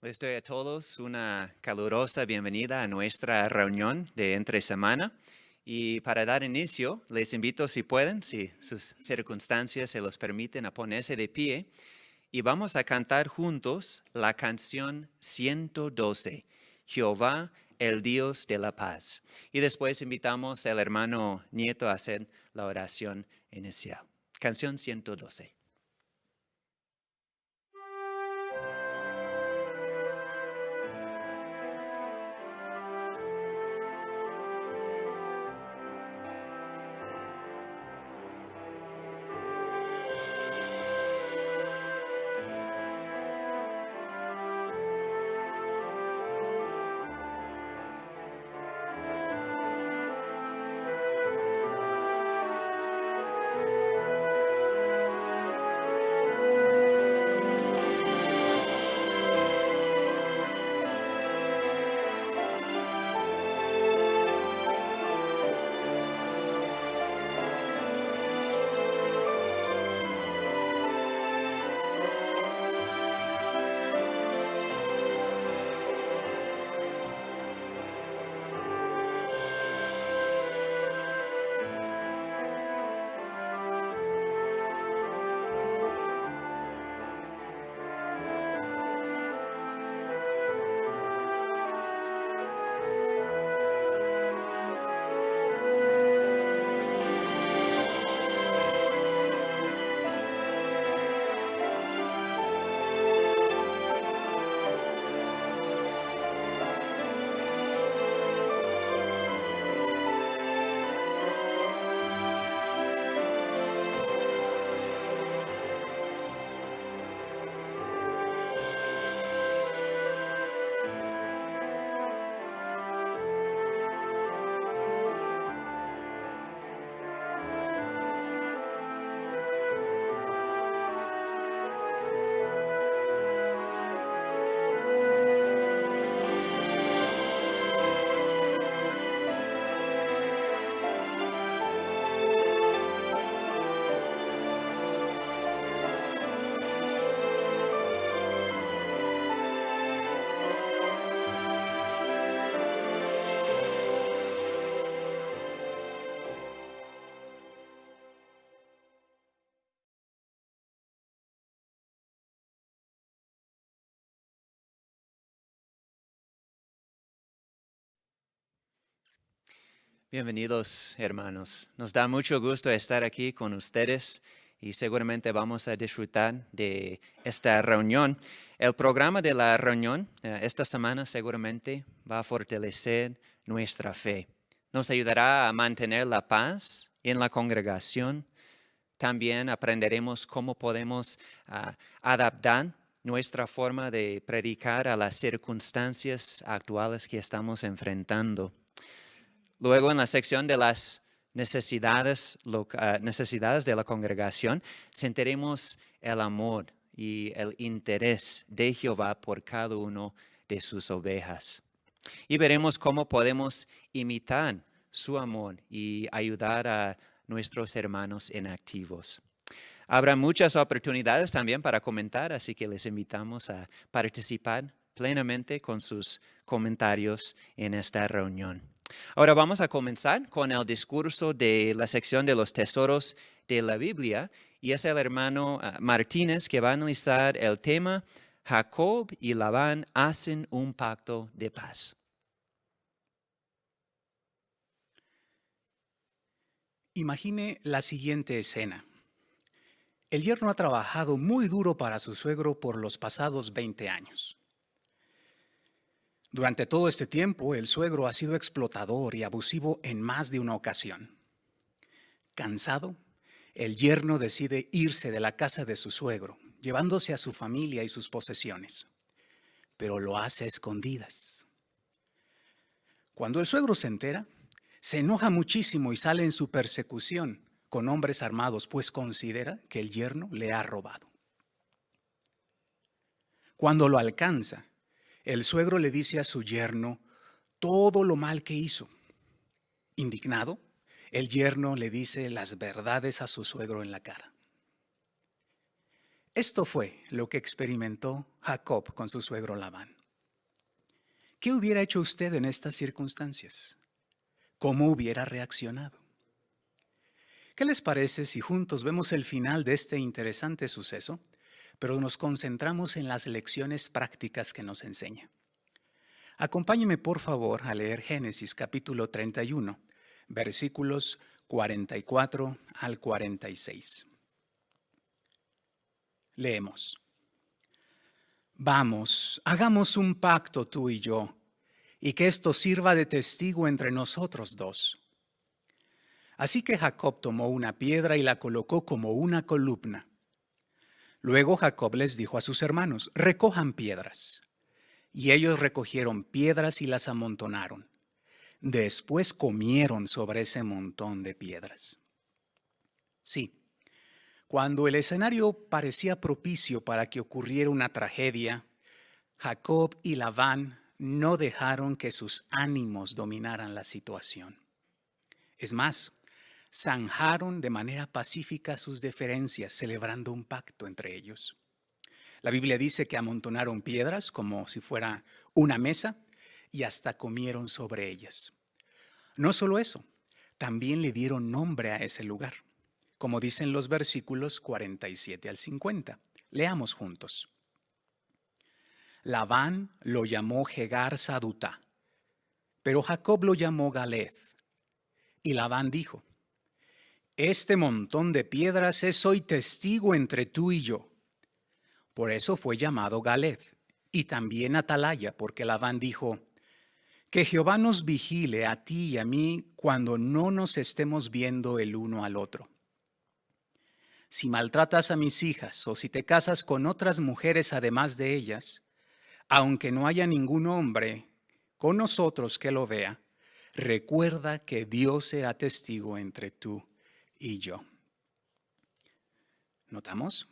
Les doy a todos una calurosa bienvenida a nuestra reunión de entre semana. Y para dar inicio, les invito, si pueden, si sus circunstancias se los permiten, a ponerse de pie. Y vamos a cantar juntos la canción 112, Jehová, el Dios de la paz. Y después invitamos al hermano Nieto a hacer la oración inicial. Canción 112. Bienvenidos, hermanos. Nos da mucho gusto estar aquí con ustedes y seguramente vamos a disfrutar de esta reunión. El programa de la reunión esta semana seguramente va a fortalecer nuestra fe. Nos ayudará a mantener la paz en la congregación. También aprenderemos cómo podemos adaptar nuestra forma de predicar a las circunstancias actuales que estamos enfrentando. Luego, en la sección de las necesidades de la congregación, sentiremos el amor y el interés de Jehová por cada uno de sus ovejas. Y veremos cómo podemos imitar su amor y ayudar a nuestros hermanos inactivos. Habrá muchas oportunidades también para comentar, así que les invitamos a participar plenamente con sus comentarios en esta reunión. Ahora vamos a comenzar con el discurso de la sección de los tesoros de la Biblia y es el hermano Martínez que va a analizar el tema Jacob y Labán hacen un pacto de paz. Imagine la siguiente escena. El yerno ha trabajado muy duro para su suegro por los pasados 20 años. Durante todo este tiempo, el suegro ha sido explotador y abusivo en más de una ocasión. Cansado, el yerno decide irse de la casa de su suegro, llevándose a su familia y sus posesiones, pero lo hace a escondidas. Cuando el suegro se entera, se enoja muchísimo y sale en su persecución con hombres armados, pues considera que el yerno le ha robado. Cuando lo alcanza, el suegro le dice a su yerno todo lo mal que hizo. Indignado, el yerno le dice las verdades a su suegro en la cara. Esto fue lo que experimentó Jacob con su suegro Labán. ¿Qué hubiera hecho usted en estas circunstancias? ¿Cómo hubiera reaccionado? ¿Qué les parece si juntos vemos el final de este interesante suceso, pero nos concentramos en las lecciones prácticas que nos enseña? Acompáñeme por favor a leer Génesis capítulo 31, versículos 44 al 46. Leemos. Vamos, hagamos un pacto tú y yo, y que esto sirva de testigo entre nosotros dos. Así que Jacob tomó una piedra y la colocó como una columna. Luego Jacob les dijo a sus hermanos, recojan piedras. Y ellos recogieron piedras y las amontonaron. Después comieron sobre ese montón de piedras. Sí, cuando el escenario parecía propicio para que ocurriera una tragedia, Jacob y Labán no dejaron que sus ánimos dominaran la situación. Es más, zanjaron de manera pacífica sus diferencias, celebrando un pacto entre ellos. La Biblia dice que amontonaron piedras como si fuera una mesa y hasta comieron sobre ellas. No solo eso, también le dieron nombre a ese lugar, como dicen los versículos 47 al 50. Leamos juntos. Labán lo llamó Jegar Sadutá, pero Jacob lo llamó Galed. Y Labán dijo, este montón de piedras es hoy testigo entre tú y yo. Por eso fue llamado Galed, y también Atalaya, porque Labán dijo, que Jehová nos vigile a ti y a mí cuando no nos estemos viendo el uno al otro. Si maltratas a mis hijas o si te casas con otras mujeres además de ellas, aunque no haya ningún hombre con nosotros que lo vea, recuerda que Dios será testigo entre tú y yo. ¿Notamos?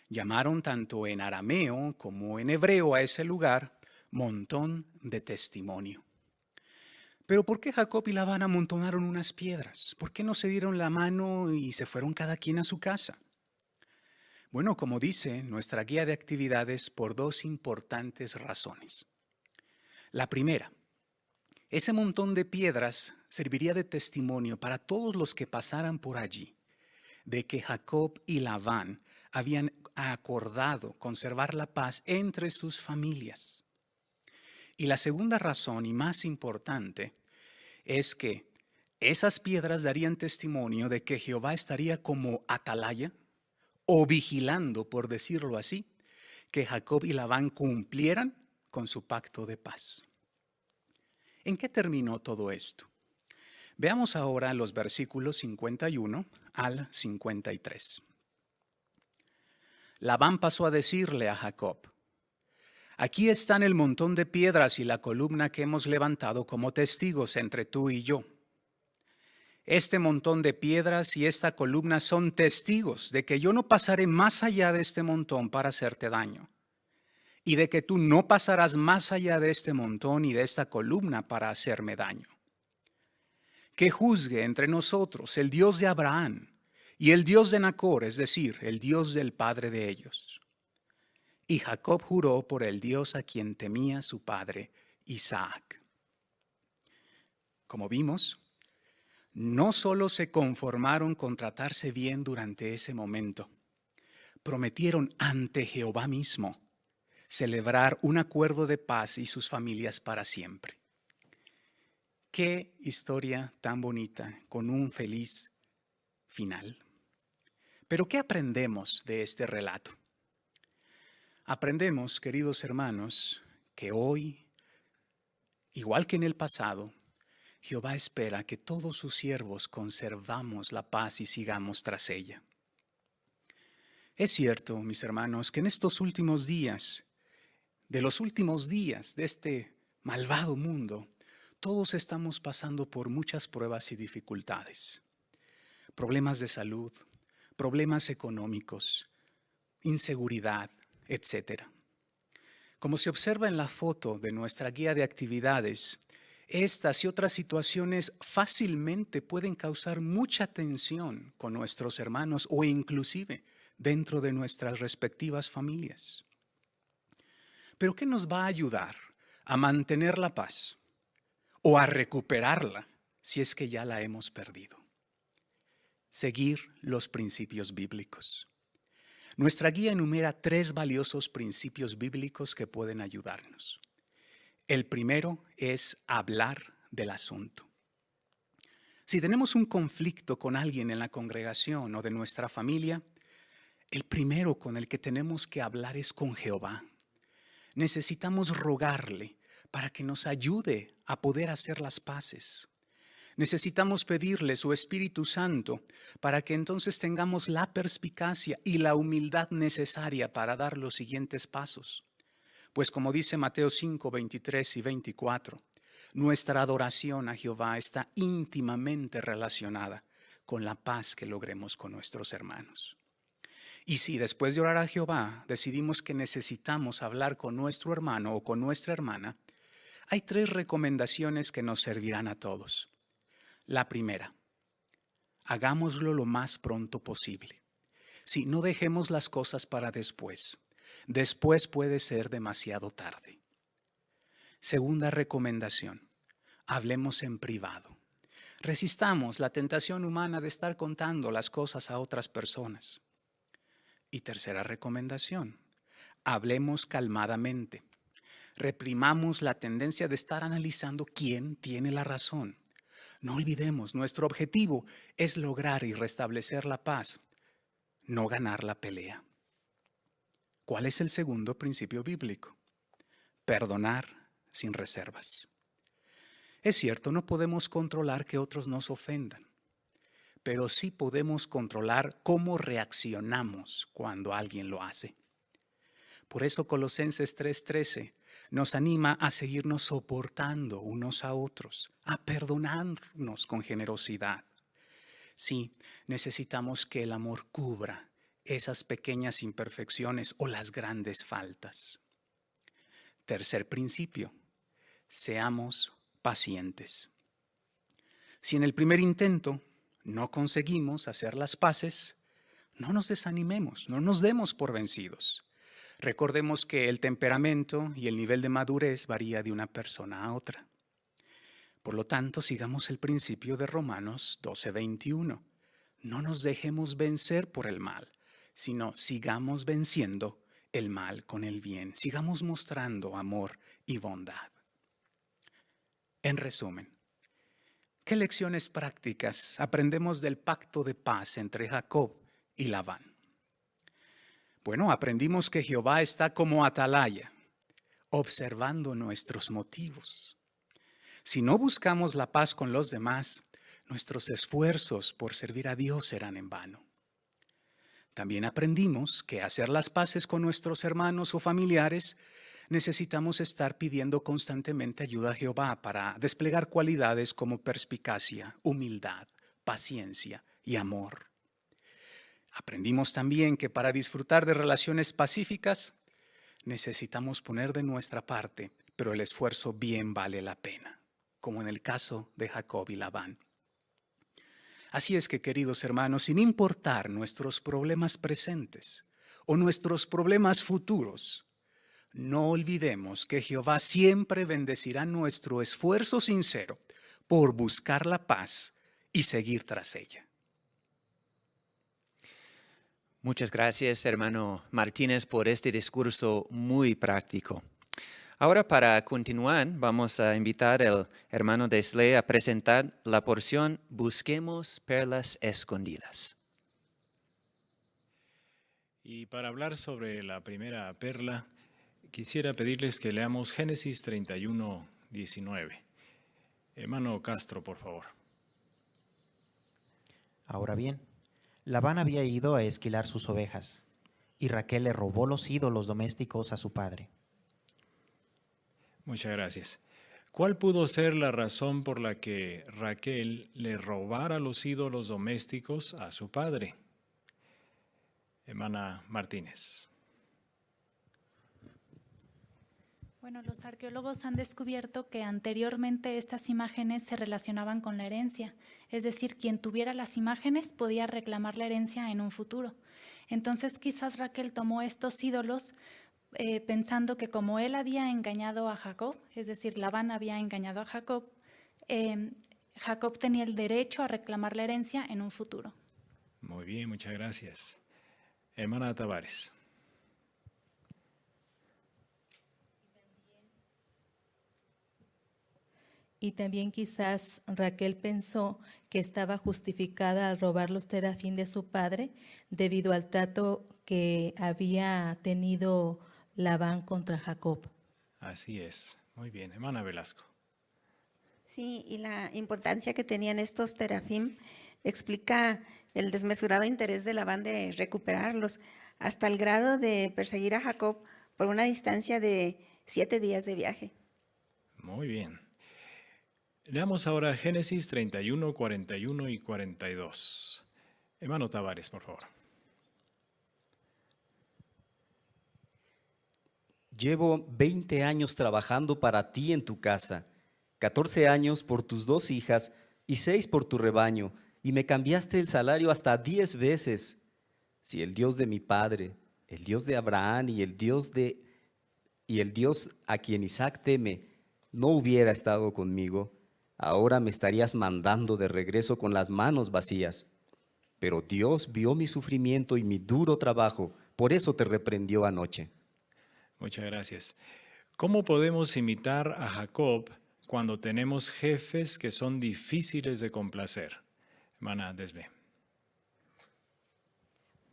Llamaron tanto en arameo como en hebreo a ese lugar montón de testimonio. Pero ¿por qué Jacob y Labán amontonaron unas piedras? ¿Por qué no se dieron la mano y se fueron cada quien a su casa? Bueno, como dice nuestra guía de actividades, por dos importantes razones. La primera, ese montón de piedras serviría de testimonio para todos los que pasaran por allí, de que Jacob y Labán habían acordado conservar la paz entre sus familias. Y la segunda razón, y más importante, es que esas piedras darían testimonio de que Jehová estaría como atalaya o vigilando, por decirlo así, que Jacob y Labán cumplieran con su pacto de paz. ¿En qué terminó todo esto? Veamos ahora los versículos 51 al 53. Labán pasó a decirle a Jacob, aquí están el montón de piedras y la columna que hemos levantado como testigos entre tú y yo. Este montón de piedras y esta columna son testigos de que yo no pasaré más allá de este montón para hacerte daño, y de que tú no pasarás más allá de este montón y de esta columna para hacerme daño. Que juzgue entre nosotros el Dios de Abraham y el Dios de Nacor, es decir, el Dios del padre de ellos. Y Jacob juró por el Dios a quien temía su padre, Isaac. Como vimos, no solo se conformaron con tratarse bien durante ese momento, prometieron ante Jehová mismo celebrar un acuerdo de paz y sus familias para siempre. Qué historia tan bonita, con un feliz final. Pero ¿qué aprendemos de este relato? Aprendemos, queridos hermanos, que hoy, igual que en el pasado, Jehová espera que todos sus siervos conservamos la paz y sigamos tras ella. Es cierto, mis hermanos, que en estos últimos días, de los últimos días de este malvado mundo, todos estamos pasando por muchas pruebas y dificultades. Problemas de salud, problemas económicos, inseguridad, etc. Como se observa en la foto de nuestra guía de actividades, estas y otras situaciones fácilmente pueden causar mucha tensión con nuestros hermanos o inclusive dentro de nuestras respectivas familias. Pero ¿qué nos va a ayudar a mantener la paz o a recuperarla si es que ya la hemos perdido? Seguir los principios bíblicos. Nuestra guía enumera 3 valiosos principios bíblicos que pueden ayudarnos. El primero es hablar del asunto. Si tenemos un conflicto con alguien en la congregación o de nuestra familia, el primero con el que tenemos que hablar es con Jehová. Necesitamos rogarle para que nos ayude a poder hacer las paces. Necesitamos pedirle su Espíritu Santo para que entonces tengamos la perspicacia y la humildad necesaria para dar los siguientes pasos. Pues como dice Mateo 5, 23 y 24, nuestra adoración a Jehová está íntimamente relacionada con la paz que logremos con nuestros hermanos. Y si después de orar a Jehová decidimos que necesitamos hablar con nuestro hermano o con nuestra hermana, hay 3 recomendaciones que nos servirán a todos. La primera, hagámoslo lo más pronto posible. Sí, no dejemos las cosas para después. Después puede ser demasiado tarde. Segunda recomendación, hablemos en privado. Resistamos la tentación humana de estar contando las cosas a otras personas. Y tercera recomendación, hablemos calmadamente. Reprimamos la tendencia de estar analizando quién tiene la razón. No olvidemos, nuestro objetivo es lograr y restablecer la paz, no ganar la pelea. ¿Cuál es el segundo principio bíblico? Perdonar sin reservas. Es cierto, no podemos controlar que otros nos ofendan, pero sí podemos controlar cómo reaccionamos cuando alguien lo hace. Por eso Colosenses 3:13 nos anima a seguirnos soportando unos a otros, a perdonarnos con generosidad. Sí, necesitamos que el amor cubra esas pequeñas imperfecciones o las grandes faltas. Tercer principio, seamos pacientes. Si en el primer intento no conseguimos hacer las paces, no nos desanimemos, no nos demos por vencidos. Recordemos que el temperamento y el nivel de madurez varía de una persona a otra. Por lo tanto, sigamos el principio de Romanos 12:21. No nos dejemos vencer por el mal, sino sigamos venciendo el mal con el bien. Sigamos mostrando amor y bondad. En resumen, ¿qué lecciones prácticas aprendemos del pacto de paz entre Jacob y Labán? Bueno, aprendimos que Jehová está como atalaya, observando nuestros motivos. Si no buscamos la paz con los demás, nuestros esfuerzos por servir a Dios serán en vano. También aprendimos que hacer las paces con nuestros hermanos o familiares necesitamos estar pidiendo constantemente ayuda a Jehová para desplegar cualidades como perspicacia, humildad, paciencia y amor. Aprendimos también que para disfrutar de relaciones pacíficas necesitamos poner de nuestra parte, pero el esfuerzo bien vale la pena, como en el caso de Jacob y Labán. Así es que, queridos hermanos, sin importar nuestros problemas presentes o nuestros problemas futuros, no olvidemos que Jehová siempre bendecirá nuestro esfuerzo sincero por buscar la paz y seguir tras ella. Muchas gracias, hermano Martínez, por este discurso muy práctico. Ahora, para continuar, vamos a invitar al hermano Desley a presentar la porción Busquemos perlas escondidas. Y para hablar sobre la primera perla, quisiera pedirles que leamos Génesis 31:19. Hermano Castro, por favor. Ahora bien, Labán había ido a esquilar sus ovejas, y Raquel le robó los ídolos domésticos a su padre. Muchas gracias. ¿Cuál pudo ser la razón por la que Raquel le robara los ídolos domésticos a su padre? Hermana Martínez. Bueno, los arqueólogos han descubierto que anteriormente estas imágenes se relacionaban con la herencia, es decir, quien tuviera las imágenes podía reclamar la herencia en un futuro. Entonces quizás Raquel tomó estos ídolos pensando que como él había engañado a Jacob, es decir, Labán había engañado a Jacob, Jacob tenía el derecho a reclamar la herencia en un futuro. Muy bien, muchas gracias. Hermana Tavares. Y también quizás Raquel pensó que estaba justificada al robar los terafín de su padre debido al trato que había tenido Labán contra Jacob. Así es. Muy bien. Hermana Velasco. Sí, y la importancia que tenían estos terafim explica el desmesurado interés de Labán de recuperarlos, hasta el grado de perseguir a Jacob por una distancia de 7 días de viaje. Muy bien. Leamos ahora Génesis 31, 41 y 42. Hermano Tavares, por favor. Llevo 20 años trabajando para ti en tu casa, 14 años por tus 2 hijas y 6 por tu rebaño, y me cambiaste el salario hasta 10 veces. Si el Dios de mi padre, el Dios de Abraham y el Dios a quien Isaac teme, no hubiera estado conmigo, ahora me estarías mandando de regreso con las manos vacías. Pero Dios vio mi sufrimiento y mi duro trabajo, por eso te reprendió anoche. Muchas gracias. ¿Cómo podemos imitar a Jacob cuando tenemos jefes que son difíciles de complacer? Hermana Desbe.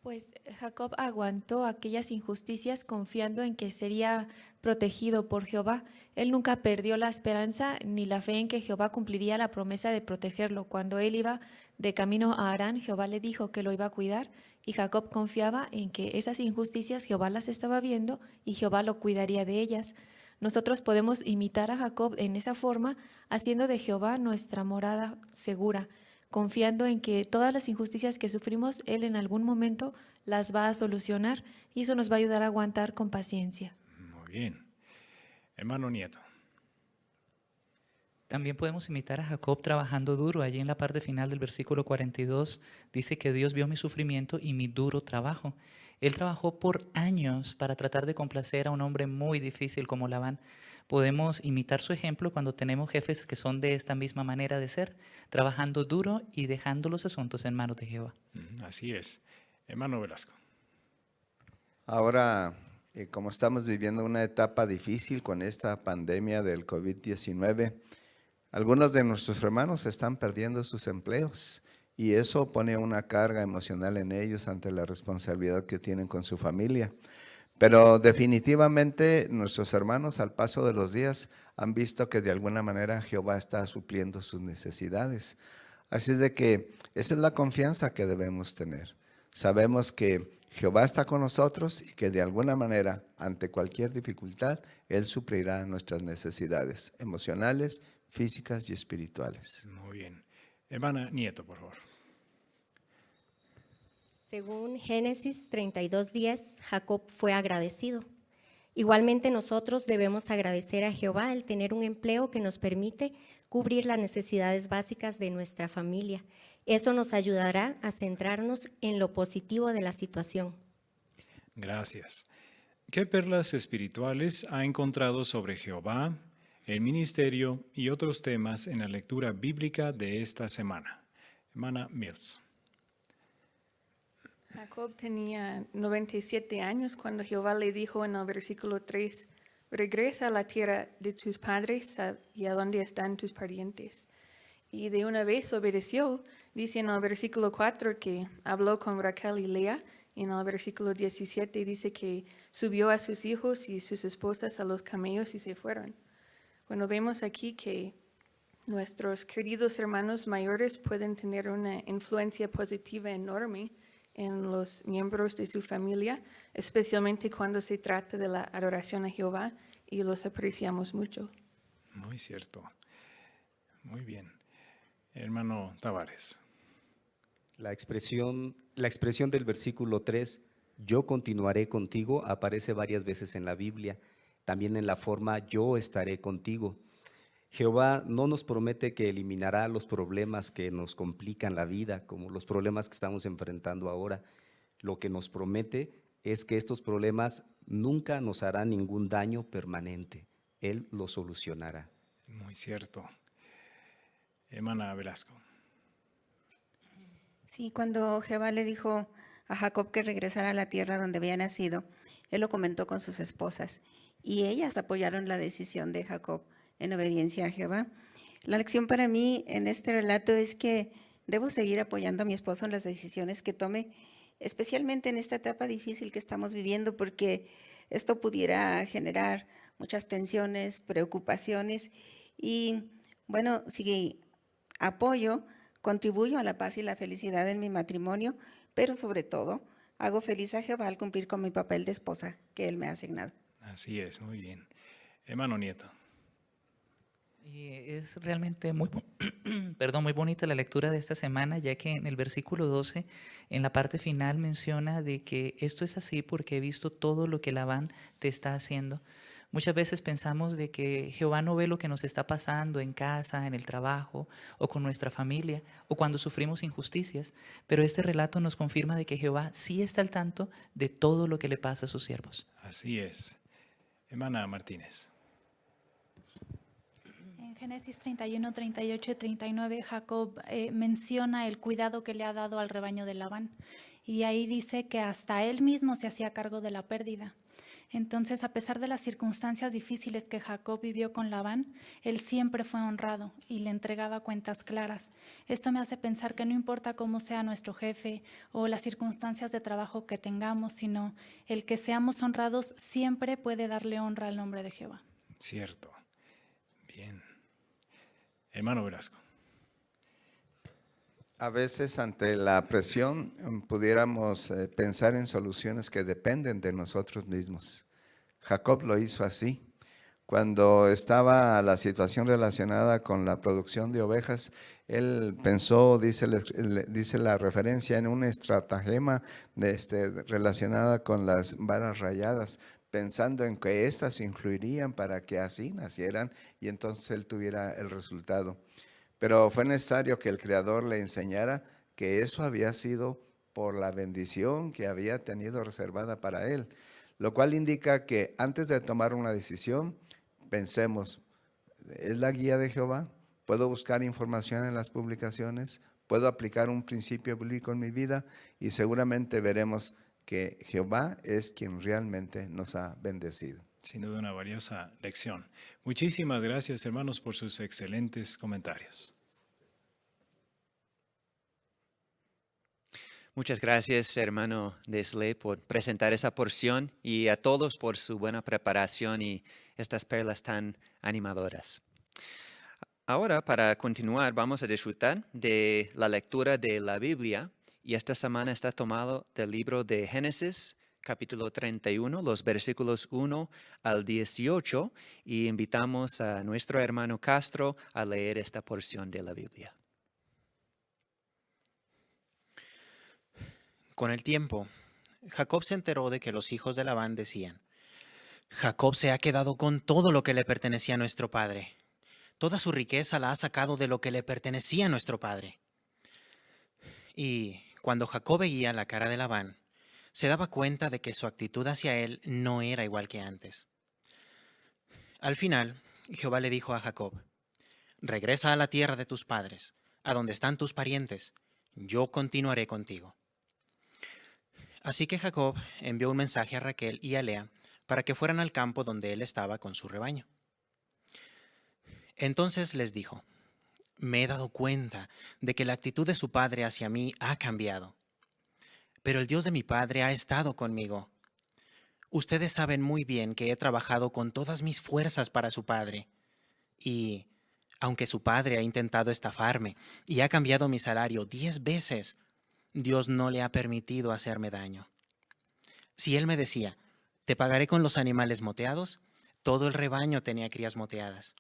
Pues Jacob aguantó aquellas injusticias confiando en que sería protegido por Jehová. Él nunca perdió la esperanza ni la fe en que Jehová cumpliría la promesa de protegerlo. Cuando él iba de camino a Harán, Jehová le dijo que lo iba a cuidar y Jacob confiaba en que esas injusticias Jehová las estaba viendo y Jehová lo cuidaría de ellas. Nosotros podemos imitar a Jacob en esa forma, haciendo de Jehová nuestra morada segura, confiando en que todas las injusticias que sufrimos, Él en algún momento las va a solucionar y eso nos va a ayudar a aguantar con paciencia. Muy bien. Hermano Nieto. También podemos imitar a Jacob trabajando duro. Allí en la parte final del versículo 42 dice que Dios vio mi sufrimiento y mi duro trabajo. Él trabajó por años para tratar de complacer a un hombre muy difícil como Labán. Podemos imitar su ejemplo cuando tenemos jefes que son de esta misma manera de ser, trabajando duro y dejando los asuntos en manos de Jehová. Así es. Hermano Velasco. Ahora, como estamos viviendo una etapa difícil con esta pandemia del COVID-19, algunos de nuestros hermanos están perdiendo sus empleos y eso pone una carga emocional en ellos ante la responsabilidad que tienen con su familia. Pero definitivamente nuestros hermanos al paso de los días han visto que de alguna manera Jehová está supliendo sus necesidades. Así es de que esa es la confianza que debemos tener. Sabemos que Jehová está con nosotros y que de alguna manera, ante cualquier dificultad, Él suplirá nuestras necesidades emocionales, físicas y espirituales. Muy bien. Hermana Nieto, por favor. Según Génesis 32:10, Jacob fue agradecido. Igualmente nosotros debemos agradecer a Jehová el tener un empleo que nos permite cubrir las necesidades básicas de nuestra familia. Eso nos ayudará a centrarnos en lo positivo de la situación. Gracias. ¿Qué perlas espirituales ha encontrado sobre Jehová, el ministerio y otros temas en la lectura bíblica de esta semana? Hermana Mills. Jacob tenía 97 años cuando Jehová le dijo en el versículo 3, regresa a la tierra de tus padres y a donde están tus parientes. Y de una vez obedeció. Dice en el versículo 4 que habló con Raquel y Lea, y en el versículo 17 dice que subió a sus hijos y sus esposas a los camellos y se fueron. Bueno, vemos aquí que nuestros queridos hermanos mayores pueden tener una influencia positiva enorme en los miembros de su familia, especialmente cuando se trata de la adoración a Jehová, y los apreciamos mucho. Muy cierto. Muy bien. Hermano Tavares. La expresión del versículo 3, yo continuaré contigo, aparece varias veces en la Biblia, también en la forma yo estaré contigo. Jehová no nos promete que eliminará los problemas que nos complican la vida, como los problemas que estamos enfrentando ahora, Lo que nos promete es que estos problemas nunca nos harán ningún daño permanente. Él los solucionará. Muy cierto. Hermana Velasco. Sí, cuando Jehová le dijo a Jacob que regresara a la tierra donde había nacido, él lo comentó con sus esposas y ellas apoyaron la decisión de Jacob en obediencia a Jehová. La lección para mí en este relato es que debo seguir apoyando a mi esposo en las decisiones que tome, especialmente en esta etapa difícil que estamos viviendo, porque esto pudiera generar muchas tensiones, preocupaciones y, bueno, si apoyo, contribuyo a la paz y la felicidad en mi matrimonio, pero sobre todo hago feliz a Jehová al cumplir con mi papel de esposa que Él me ha asignado. Así es, muy bien. Hermano Nieto. Y es realmente muy bonita la lectura de esta semana, ya que en el versículo 12, en la parte final, menciona de que esto es así porque he visto todo lo que Labán te está haciendo. Muchas veces pensamos de que Jehová no ve lo que nos está pasando en casa, en el trabajo o con nuestra familia o cuando sufrimos injusticias, pero este relato nos confirma de que Jehová sí está al tanto de todo lo que le pasa a sus siervos. Así es. Hermana Martínez. En Génesis 31, 38 y 39, Jacob menciona el cuidado que le ha dado al rebaño de Labán. Y ahí dice que hasta él mismo se hacía cargo de la pérdida. Entonces, a pesar de las circunstancias difíciles que Jacob vivió con Labán, él siempre fue honrado y le entregaba cuentas claras. Esto me hace pensar que no importa cómo sea nuestro jefe o las circunstancias de trabajo que tengamos, sino el que seamos honrados siempre puede darle honra al nombre de Jehová. Cierto. Bien. Hermano Velasco. A veces ante la presión pudiéramos pensar en soluciones que dependen de nosotros mismos. Jacob lo hizo así. Cuando estaba la situación relacionada con la producción de ovejas, él pensó, dice la referencia, en una estratagema relacionada con las varas rayadas, pensando en que éstas influirían para que así nacieran y entonces él tuviera el resultado. Pero fue necesario que el Creador le enseñara que eso había sido por la bendición que había tenido reservada para él, lo cual indica que antes de tomar una decisión, pensemos, ¿es la guía de Jehová? ¿Puedo buscar información en las publicaciones? ¿Puedo aplicar un principio bíblico en mi vida? Y seguramente veremos que Jehová es quien realmente nos ha bendecido. Sin duda una valiosa lección. Muchísimas gracias, hermanos, por sus excelentes comentarios. Muchas gracias, hermano Desley, por presentar esa porción y a todos por su buena preparación y estas perlas tan animadoras. Ahora, para continuar, vamos a disfrutar de la lectura de la Biblia y esta semana está tomado del libro de Génesis, capítulo 31, los versículos 1 al 18, y invitamos a nuestro hermano Castro a leer esta porción de la Biblia. Con el tiempo, Jacob se enteró de que los hijos de Labán decían: Jacob se ha quedado con todo lo que le pertenecía a nuestro padre. Toda su riqueza la ha sacado de lo que le pertenecía a nuestro padre. Y cuando Jacob veía la cara de Labán, se daba cuenta de que su actitud hacia él no era igual que antes. Al final, Jehová le dijo a Jacob: regresa a la tierra de tus padres, a donde están tus parientes, yo continuaré contigo. Así que Jacob envió un mensaje a Raquel y a Lea para que fueran al campo donde él estaba con su rebaño. Entonces les dijo: me he dado cuenta de que la actitud de su padre hacia mí ha cambiado. Pero el Dios de mi padre ha estado conmigo. Ustedes saben muy bien que he trabajado con todas mis fuerzas para su padre. Y, aunque su padre ha intentado estafarme y ha cambiado mi salario 10 veces, Dios no le ha permitido hacerme daño. Si él me decía: te pagaré con los animales moteados, todo el rebaño tenía crías moteadas.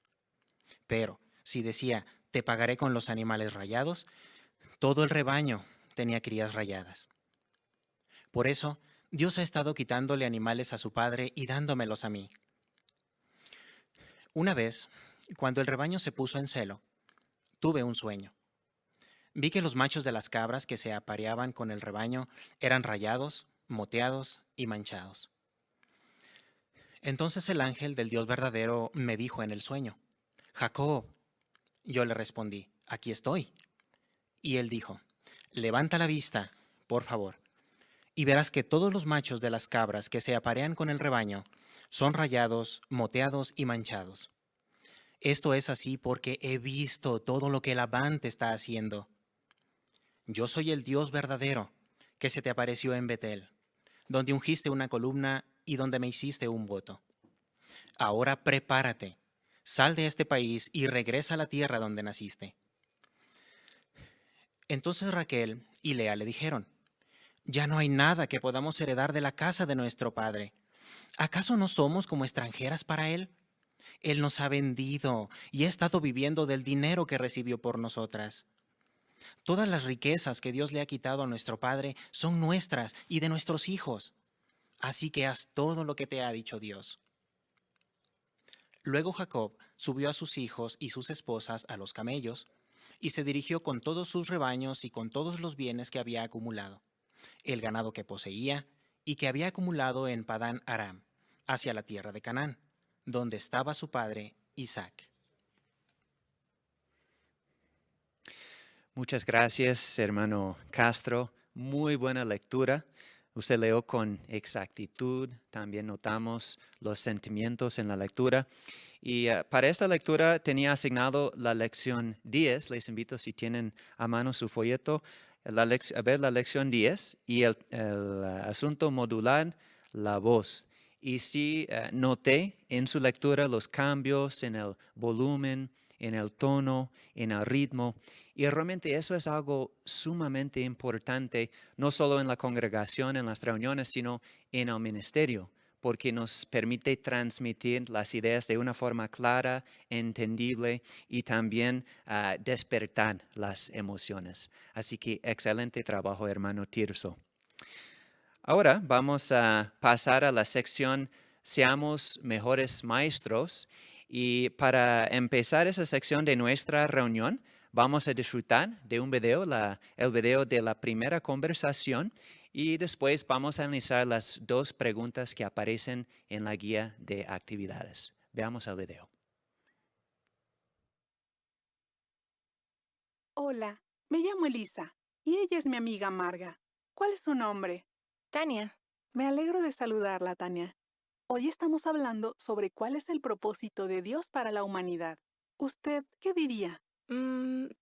Pero si decía: te pagaré con los animales rayados, todo el rebaño tenía crías rayadas. Por eso, Dios ha estado quitándole animales a su padre y dándomelos a mí. Una vez, cuando el rebaño se puso en celo, tuve un sueño. Vi que los machos de las cabras que se apareaban con el rebaño eran rayados, moteados y manchados. Entonces el ángel del Dios verdadero me dijo en el sueño, Jacob. Yo le respondí, aquí estoy. Y él dijo, levanta la vista, por favor, y verás que todos los machos de las cabras que se aparean con el rebaño son rayados, moteados y manchados. Esto es así porque he visto todo lo que Labán te está haciendo. Yo soy el Dios verdadero que se te apareció en Betel, donde ungiste una columna y donde me hiciste un voto. Ahora prepárate, sal de este país y regresa a la tierra donde naciste. Entonces Raquel y Lea le dijeron, ya no hay nada que podamos heredar de la casa de nuestro padre. ¿Acaso no somos como extranjeras para él? Él nos ha vendido y ha estado viviendo del dinero que recibió por nosotras. Todas las riquezas que Dios le ha quitado a nuestro padre son nuestras y de nuestros hijos. Así que haz todo lo que te ha dicho Dios. Luego Jacob subió a sus hijos y sus esposas a los camellos y se dirigió con todos sus rebaños y con todos los bienes que había acumulado, el ganado que poseía y que había acumulado en Padán Aram, hacia la tierra de Canaán, donde estaba su padre Isaac. Muchas gracias, hermano Castro. Muy buena lectura. Usted leyó con exactitud. También notamos los sentimientos en la lectura. Y para esta lectura tenía asignado la lección 10. Les invito, si tienen a mano su folleto, a ver la lección 10 y el asunto modular, la voz. Y sí noté en su lectura los cambios en el volumen, en el tono, en el ritmo. Y realmente eso es algo sumamente importante, no solo en la congregación, en las reuniones, sino en el ministerio, porque nos permite transmitir las ideas de una forma clara, entendible y también despertar las emociones. Así que excelente trabajo, hermano Tirso. Ahora vamos a pasar a la sección Seamos mejores maestros. Y para empezar esa sección de nuestra reunión, vamos a disfrutar de un video, el video de la primera conversación, y después vamos a analizar las dos preguntas que aparecen en la guía de actividades. Veamos el video. Hola, me llamo Elisa y ella es mi amiga Marga. ¿Cuál es su nombre? Tania. Me alegro de saludarla, Tania. Hoy estamos hablando sobre cuál es el propósito de Dios para la humanidad. ¿Usted qué diría?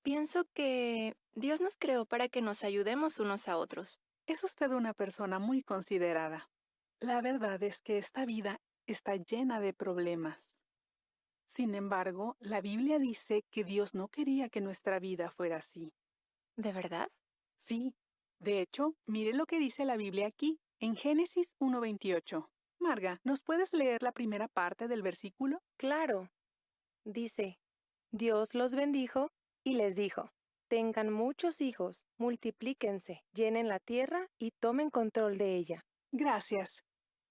Pienso que Dios nos creó para que nos ayudemos unos a otros. Es usted una persona muy considerada. La verdad es que esta vida está llena de problemas. Sin embargo, la Biblia dice que Dios no quería que nuestra vida fuera así. ¿De verdad? Sí. De hecho, mire lo que dice la Biblia aquí, en Génesis 1:28. Marga, ¿nos puedes leer la primera parte del versículo? Claro. Dice, Dios los bendijo y les dijo, tengan muchos hijos, multiplíquense, llenen la tierra y tomen control de ella. Gracias.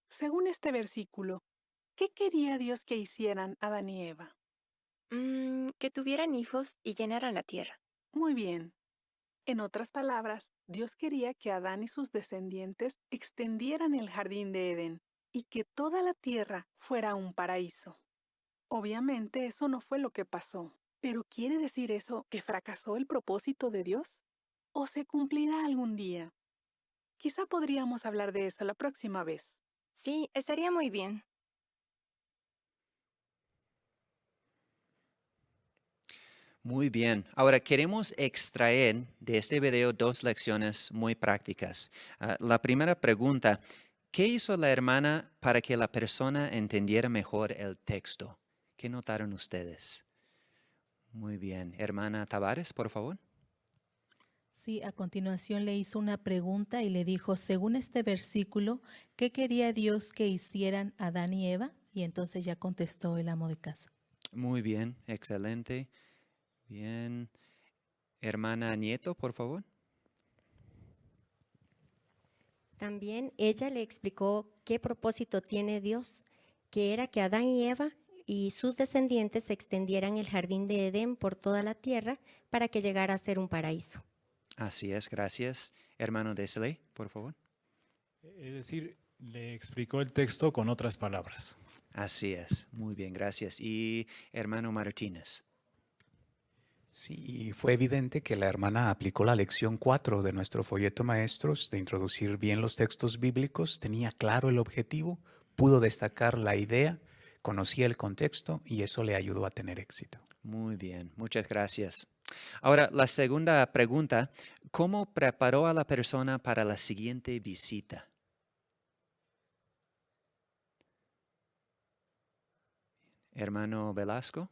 Según este versículo, ¿qué quería Dios que hicieran Adán y Eva? Que tuvieran hijos y llenaran la tierra. Muy bien. En otras palabras, Dios quería que Adán y sus descendientes extendieran el jardín de Edén y que toda la tierra fuera un paraíso. Obviamente eso no fue lo que pasó, pero ¿quiere decir eso que fracasó el propósito de Dios? ¿O se cumplirá algún día? Quizá podríamos hablar de eso la próxima vez. Sí, estaría muy bien. Muy bien. Ahora queremos extraer de este video dos lecciones muy prácticas. La primera pregunta, ¿qué hizo la hermana para que la persona entendiera mejor el texto? ¿Qué notaron ustedes? Muy bien. Hermana Tavares, por favor. Sí, a continuación le hizo una pregunta y le dijo, según este versículo, ¿qué quería Dios que hicieran Adán y Eva? Y entonces ya contestó el amo de casa. Muy bien, excelente. Bien. Hermana Nieto, por favor. También ella le explicó qué propósito tiene Dios, que era que Adán y Eva y sus descendientes extendieran el jardín de Edén por toda la tierra para que llegara a ser un paraíso. Así es, gracias. Hermano Desley, por favor. Es decir, le explicó el texto con otras palabras. Así es, muy bien, gracias. Y hermano Martínez. Sí, fue evidente que la hermana aplicó la lección 4 de nuestro folleto Maestros de introducir bien los textos bíblicos, tenía claro el objetivo, pudo destacar la idea, conocía el contexto y eso le ayudó a tener éxito. Muy bien, muchas gracias. Ahora, la segunda pregunta, ¿cómo preparó a la persona para la siguiente visita? Hermano Velasco.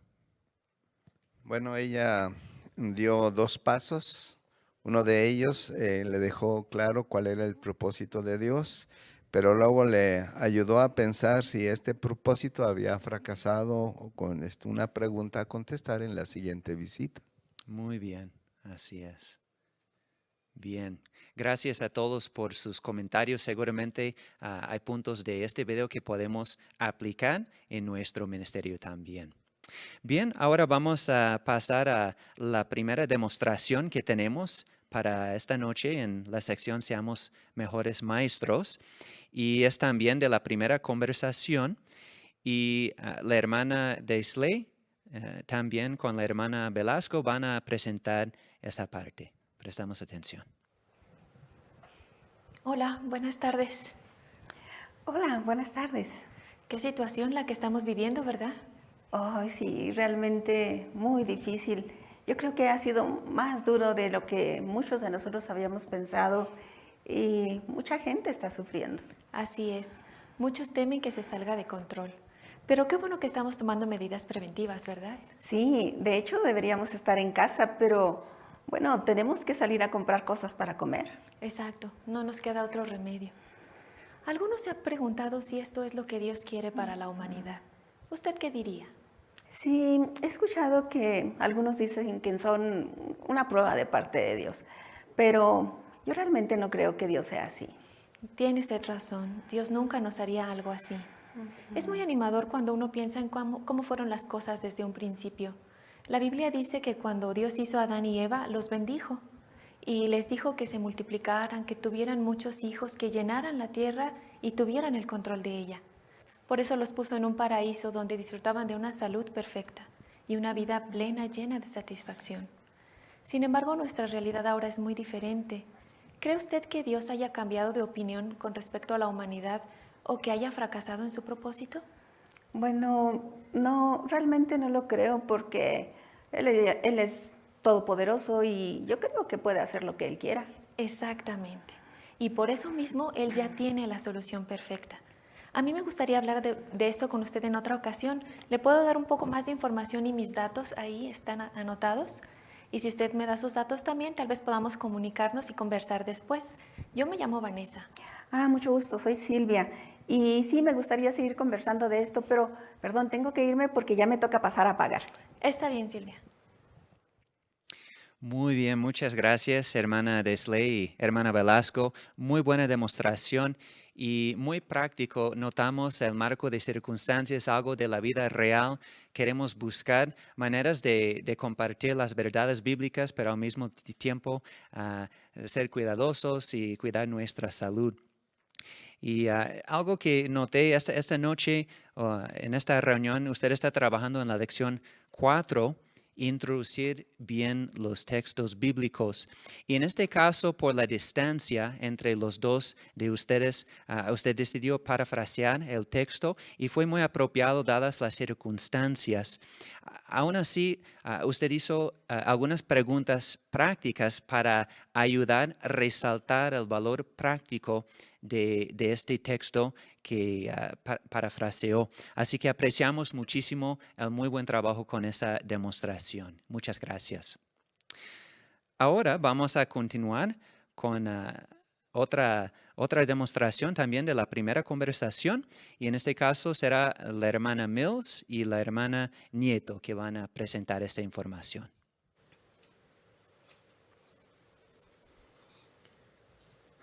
Bueno, ella dio 2 pasos. Uno de ellos le dejó claro cuál era el propósito de Dios, pero luego le ayudó a pensar si este propósito había fracasado o con una pregunta a contestar en la siguiente visita. Muy bien, así es. Bien, gracias a todos por sus comentarios. Seguramente hay puntos de este video que podemos aplicar en nuestro ministerio también. Bien, ahora vamos a pasar a la primera demostración que tenemos para esta noche en la sección Seamos Mejores Maestros. Y es también de la primera conversación. Y la hermana Desley también con la hermana Velasco van a presentar esa parte. Prestamos atención. Hola, buenas tardes. Hola, buenas tardes. Qué situación la que estamos viviendo, ¿verdad? Ay, sí, realmente muy difícil. Yo creo que ha sido más duro de lo que muchos de nosotros habíamos pensado y mucha gente está sufriendo. Así es. Muchos temen que se salga de control. Pero qué bueno que estamos tomando medidas preventivas, ¿verdad? Sí, de hecho deberíamos estar en casa, pero bueno, tenemos que salir a comprar cosas para comer. Exacto, no nos queda otro remedio. Algunos se han preguntado si esto es lo que Dios quiere para la humanidad. ¿Usted qué diría? Sí, he escuchado que algunos dicen que son una prueba de parte de Dios, pero yo realmente no creo que Dios sea así. Tiene usted razón, Dios nunca nos haría algo así. Es muy animador cuando uno piensa en cómo fueron las cosas desde un principio. La Biblia dice que cuando Dios hizo a Adán y Eva, los bendijo y les dijo que se multiplicaran, que tuvieran muchos hijos, que llenaran la tierra y tuvieran el control de ella. Por eso los puso en un paraíso donde disfrutaban de una salud perfecta y una vida plena, llena de satisfacción. Sin embargo, nuestra realidad ahora es muy diferente. ¿Cree usted que Dios haya cambiado de opinión con respecto a la humanidad o que haya fracasado en su propósito? Bueno, no, realmente no lo creo porque Él es todopoderoso y yo creo que puede hacer lo que Él quiera. Exactamente. Y por eso mismo Él ya tiene la solución perfecta. A mí me gustaría hablar de esto con usted en otra ocasión. ¿Le puedo dar un poco más de información y mis datos ahí están anotados? Y si usted me da sus datos también, tal vez podamos comunicarnos y conversar después. Yo me llamo Vanessa. Ah, mucho gusto, soy Silvia. Y sí, me gustaría seguir conversando de esto, pero, perdón, tengo que irme porque ya me toca pasar a pagar. Está bien, Silvia. Muy bien, muchas gracias, hermana Desley y hermana Velasco. Muy buena demostración y muy práctico. Notamos el marco de circunstancias, algo de la vida real. Queremos buscar maneras de compartir las verdades bíblicas, pero al mismo tiempo ser cuidadosos y cuidar nuestra salud. Y algo que noté esta noche en esta reunión, usted está trabajando en la lección 4, introducir bien los textos bíblicos. Y en este caso, por la distancia entre los dos de ustedes, usted decidió parafrasear el texto y fue muy apropiado dadas las circunstancias. Aún así, usted hizo algunas preguntas prácticas para ayudar a resaltar el valor práctico de este texto que parafraseó. Así que apreciamos muchísimo el muy buen trabajo con esa demostración. Muchas gracias. Ahora vamos a continuar con otra demostración también de la primera conversación y en este caso será la hermana Mills y la hermana Nieto que van a presentar esta información.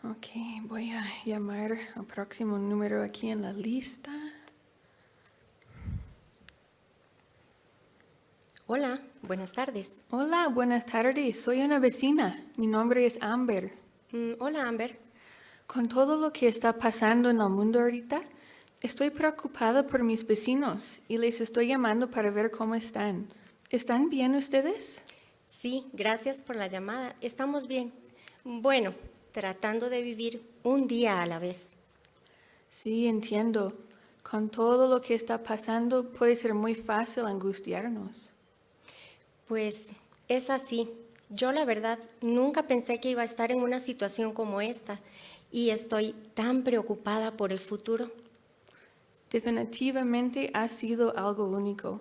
Ok, voy a llamar al próximo número aquí en la lista. Hola, buenas tardes. Hola, buenas tardes. Soy una vecina. Mi nombre es Amber. Hola, Amber. Con todo lo que está pasando en el mundo ahorita, estoy preocupada por mis vecinos y les estoy llamando para ver cómo están. ¿Están bien ustedes? Sí, gracias por la llamada. Estamos bien. Bueno, tratando de vivir un día a la vez. Sí, entiendo. Con todo lo que está pasando, puede ser muy fácil angustiarnos. Pues es así. Yo la verdad nunca pensé que iba a estar en una situación como esta y estoy tan preocupada por el futuro. Definitivamente ha sido algo único.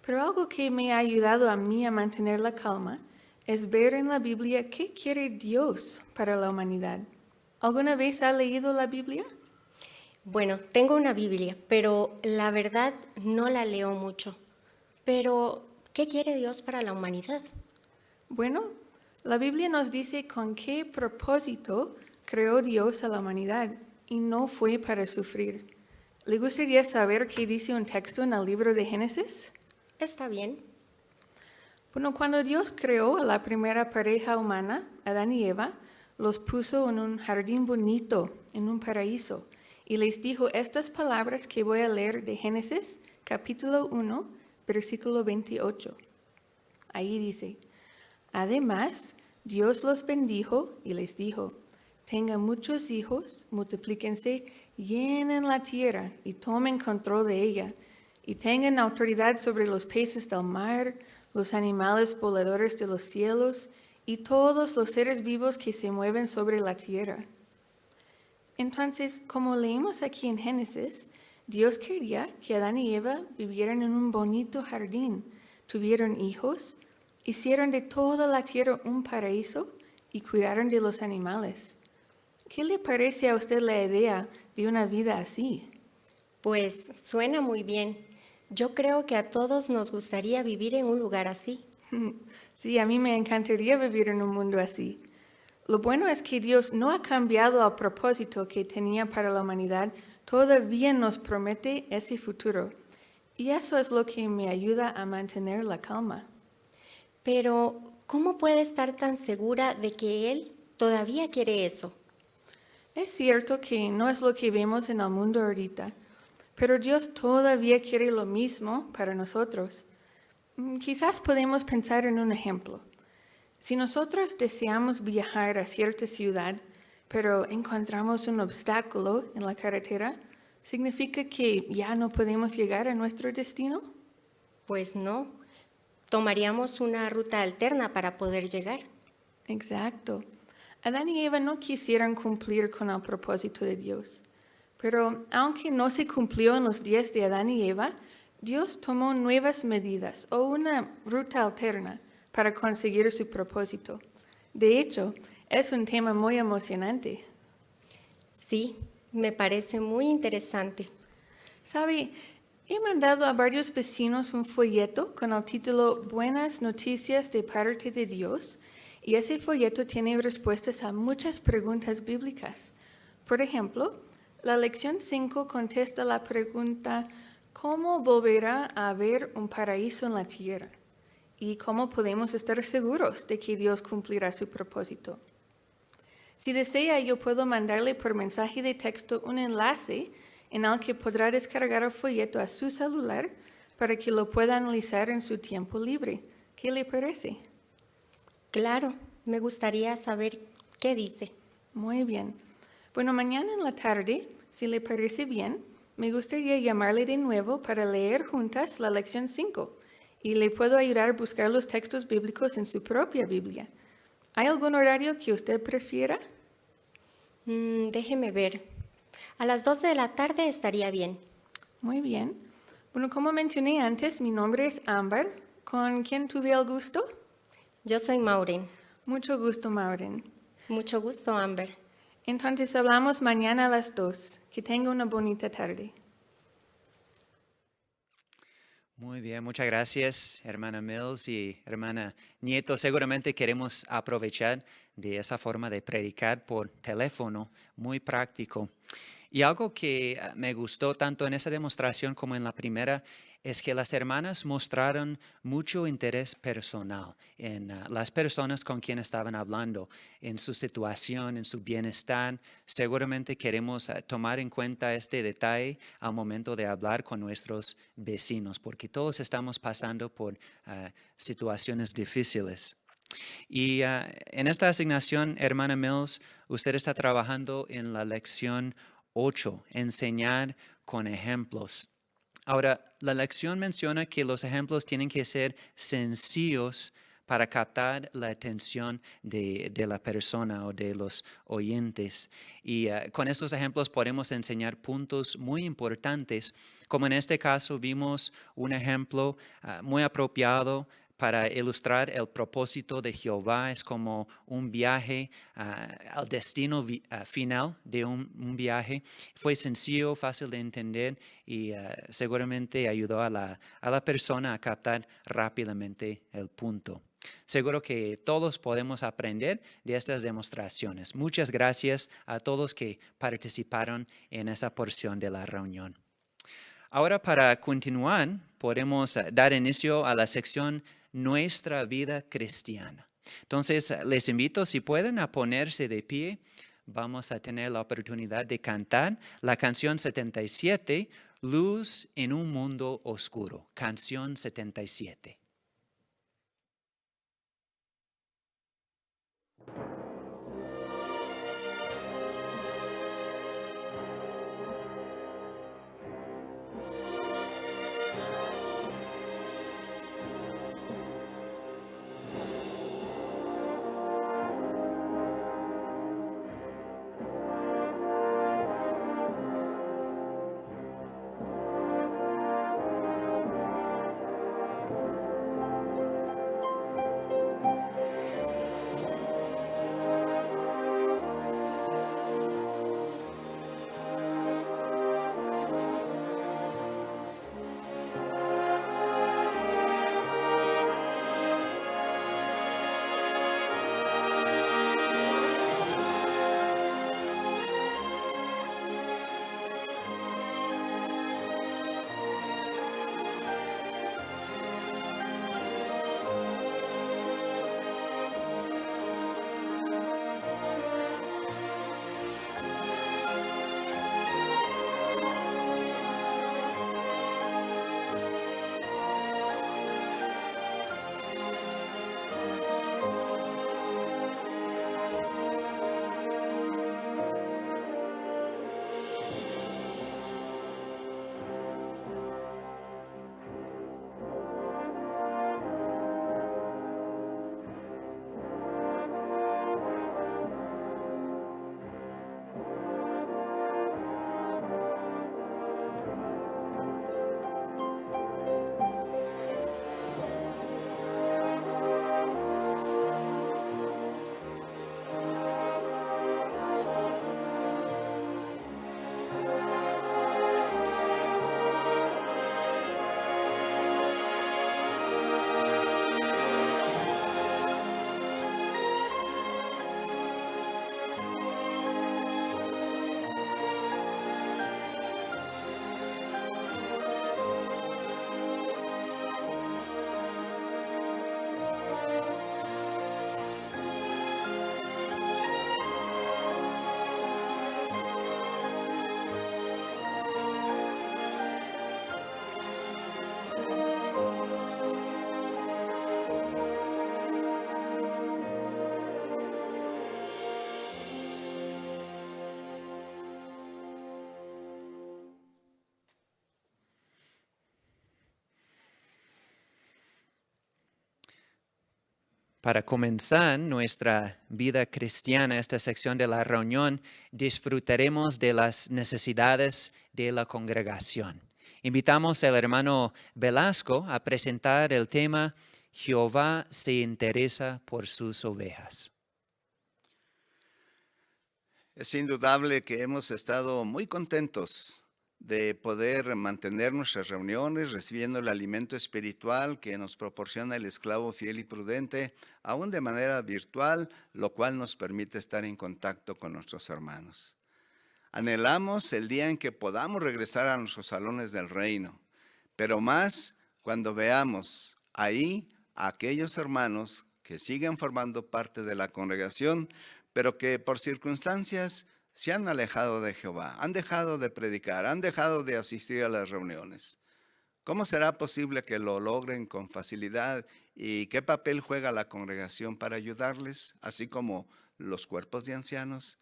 Pero algo que me ha ayudado a mí a mantener la calma es ver en la Biblia qué quiere Dios para la humanidad. ¿Alguna vez ha leído la Biblia? Bueno, tengo una Biblia, pero la verdad no la leo mucho. Pero, ¿qué quiere Dios para la humanidad? Bueno, la Biblia nos dice con qué propósito creó Dios a la humanidad y no fue para sufrir. ¿Le gustaría saber qué dice un texto en el libro de Génesis? Está bien. Bueno, cuando Dios creó a la primera pareja humana, Adán y Eva, los puso en un jardín bonito, en un paraíso, y les dijo estas palabras que voy a leer de Génesis, capítulo 1, versículo 28. Ahí dice: además, Dios los bendijo y les dijo: tengan muchos hijos, multiplíquense, llenen la tierra y tomen control de ella, y tengan autoridad sobre los peces del mar, los animales voladores de los cielos y todos los seres vivos que se mueven sobre la tierra. Entonces, como leímos aquí en Génesis, Dios quería que Adán y Eva vivieran en un bonito jardín, tuvieron hijos, hicieron de toda la tierra un paraíso y cuidaron de los animales. ¿Qué le parece a usted la idea de una vida así? Pues suena muy bien. Yo creo que a todos nos gustaría vivir en un lugar así. Sí, a mí me encantaría vivir en un mundo así. Lo bueno es que Dios no ha cambiado el propósito que tenía para la humanidad, todavía nos promete ese futuro. Y eso es lo que me ayuda a mantener la calma. Pero, ¿cómo puede estar tan segura de que Él todavía quiere eso? Es cierto que no es lo que vemos en el mundo ahorita, pero Dios todavía quiere lo mismo para nosotros. Quizás podemos pensar en un ejemplo. Si nosotros deseamos viajar a cierta ciudad, pero encontramos un obstáculo en la carretera, ¿significa que ya no podemos llegar a nuestro destino? Pues no. Tomaríamos una ruta alterna para poder llegar. Exacto. Adán y Eva no quisieron cumplir con el propósito de Dios. Pero aunque no se cumplió en los días de Adán y Eva, Dios tomó nuevas medidas o una ruta alterna para conseguir su propósito. De hecho, es un tema muy emocionante. Sí, me parece muy interesante. ¿Sabe? He mandado a varios vecinos un folleto con el título Buenas noticias de parte de Dios, y ese folleto tiene respuestas a muchas preguntas bíblicas. Por ejemplo, la lección 5 contesta la pregunta: ¿cómo volverá a haber un paraíso en la tierra? ¿Y cómo podemos estar seguros de que Dios cumplirá su propósito? Si desea, yo puedo mandarle por mensaje de texto un enlace en el que podrá descargar el folleto a su celular para que lo pueda analizar en su tiempo libre. ¿Qué le parece? Claro, me gustaría saber qué dice. Muy bien. Bueno, mañana en la tarde, si le parece bien, me gustaría llamarle de nuevo para leer juntas la lección 5 y le puedo ayudar a buscar los textos bíblicos en su propia Biblia. ¿Hay algún horario que usted prefiera? Déjeme ver. A las 2 de la tarde estaría bien. Muy bien. Bueno, como mencioné antes, mi nombre es Amber. ¿Con quién tuve el gusto? Yo soy Maureen. Mucho gusto, Maureen. Mucho gusto, Amber. Entonces hablamos mañana a las 2. Que tenga una bonita tarde. Muy bien, muchas gracias, hermana Mills y hermana Nieto. Seguramente queremos aprovechar de esa forma de predicar por teléfono, muy práctico. Y algo que me gustó tanto en esa demostración como en la primera es que las hermanas mostraron mucho interés personal en las personas con quien estaban hablando, en su situación, en su bienestar. Seguramente queremos tomar en cuenta este detalle al momento de hablar con nuestros vecinos, porque todos estamos pasando por situaciones difíciles. Y en esta asignación, hermana Mills, usted está trabajando en la lección 8, enseñar con ejemplos. Ahora, la lección menciona que los ejemplos tienen que ser sencillos para captar la atención de la persona o de los oyentes. Y con estos ejemplos podemos enseñar puntos muy importantes, como en este caso vimos un ejemplo muy apropiado para ilustrar el propósito de Jehová. Es como un viaje al destino final de un viaje. Fue sencillo, fácil de entender y seguramente ayudó a la persona a captar rápidamente el punto. Seguro que todos podemos aprender de estas demostraciones. Muchas gracias a todos que participaron en esa porción de la reunión. Ahora, para continuar, podemos dar inicio a la sección Nuestra vida cristiana. Entonces, les invito, si pueden, a ponerse de pie. Vamos a tener la oportunidad de cantar la canción 77, Luz en un mundo oscuro. Canción 77. Para comenzar nuestra vida cristiana, esta sección de la reunión, disfrutaremos de las necesidades de la congregación. Invitamos al hermano Velasco a presentar el tema Jehová se interesa por sus ovejas. Es indudable que hemos estado muy contentos de poder mantener nuestras reuniones recibiendo el alimento espiritual que nos proporciona el esclavo fiel y prudente, aún de manera virtual, lo cual nos permite estar en contacto con nuestros hermanos. Anhelamos el día en que podamos regresar a nuestros salones del reino, Pero más cuando veamos ahí a aquellos hermanos que siguen formando parte de la congregación, pero que por circunstancias se han alejado de Jehová, han dejado de predicar, han dejado de asistir a las reuniones. ¿Cómo será posible que lo logren con facilidad y qué papel juega la congregación para ayudarles, así como los cuerpos de ancianos?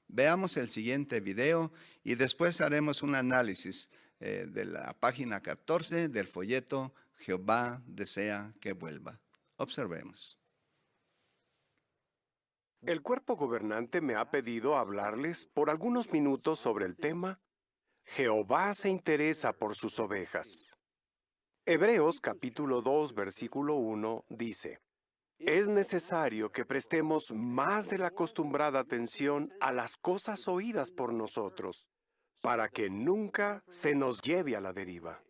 Veamos el siguiente video y después haremos un análisis de la página 14 del folleto Jehová desea que vuelva. Observemos. El cuerpo gobernante me ha pedido hablarles por algunos minutos sobre el tema Jehová se interesa por sus ovejas. Hebreos capítulo 2, versículo 1 dice: Es necesario que prestemos más de la acostumbrada atención a las cosas oídas por nosotros, para que nunca se nos lleve a la deriva.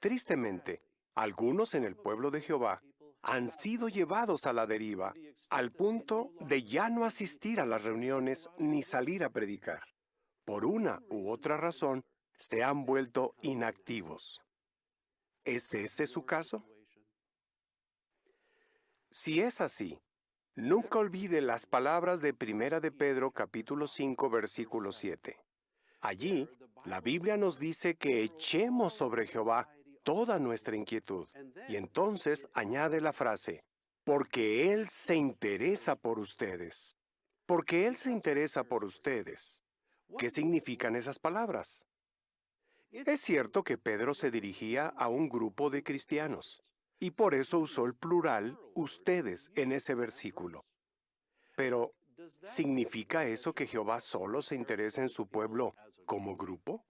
Tristemente, algunos en el pueblo de Jehová han sido llevados a la deriva, al punto de ya no asistir a las reuniones ni salir a predicar. Por una u otra razón, se han vuelto inactivos. ¿Es ese su caso? Si es así, nunca olvide las palabras de 1 de Pedro capítulo 5 versículo 7. Allí, la Biblia nos dice que echemos sobre Jehová toda nuestra inquietud. Y entonces añade la frase, porque Él se interesa por ustedes. Porque Él se interesa por ustedes. ¿Qué significan esas palabras? Es cierto que Pedro se dirigía a un grupo de cristianos, y por eso usó el plural ustedes en ese versículo. Pero, ¿significa eso que Jehová solo se interesa en su pueblo como grupo?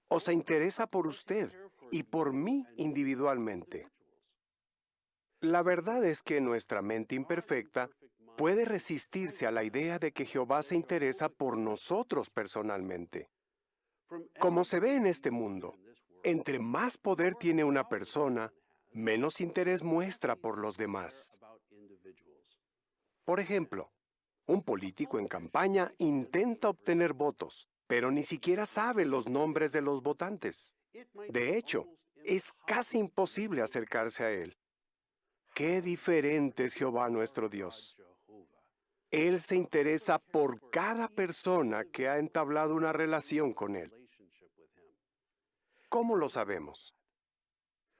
¿O se interesa por usted y por mí individualmente? La verdad es que nuestra mente imperfecta puede resistirse a la idea de que Jehová se interesa por nosotros personalmente. Como se ve en este mundo, entre más poder tiene una persona, menos interés muestra por los demás. Por ejemplo, un político en campaña intenta obtener votos, pero ni siquiera sabe los nombres de los votantes. De hecho, es casi imposible acercarse a él. ¡Qué diferente es Jehová nuestro Dios! Él se interesa por cada persona que ha entablado una relación con Él. ¿Cómo lo sabemos?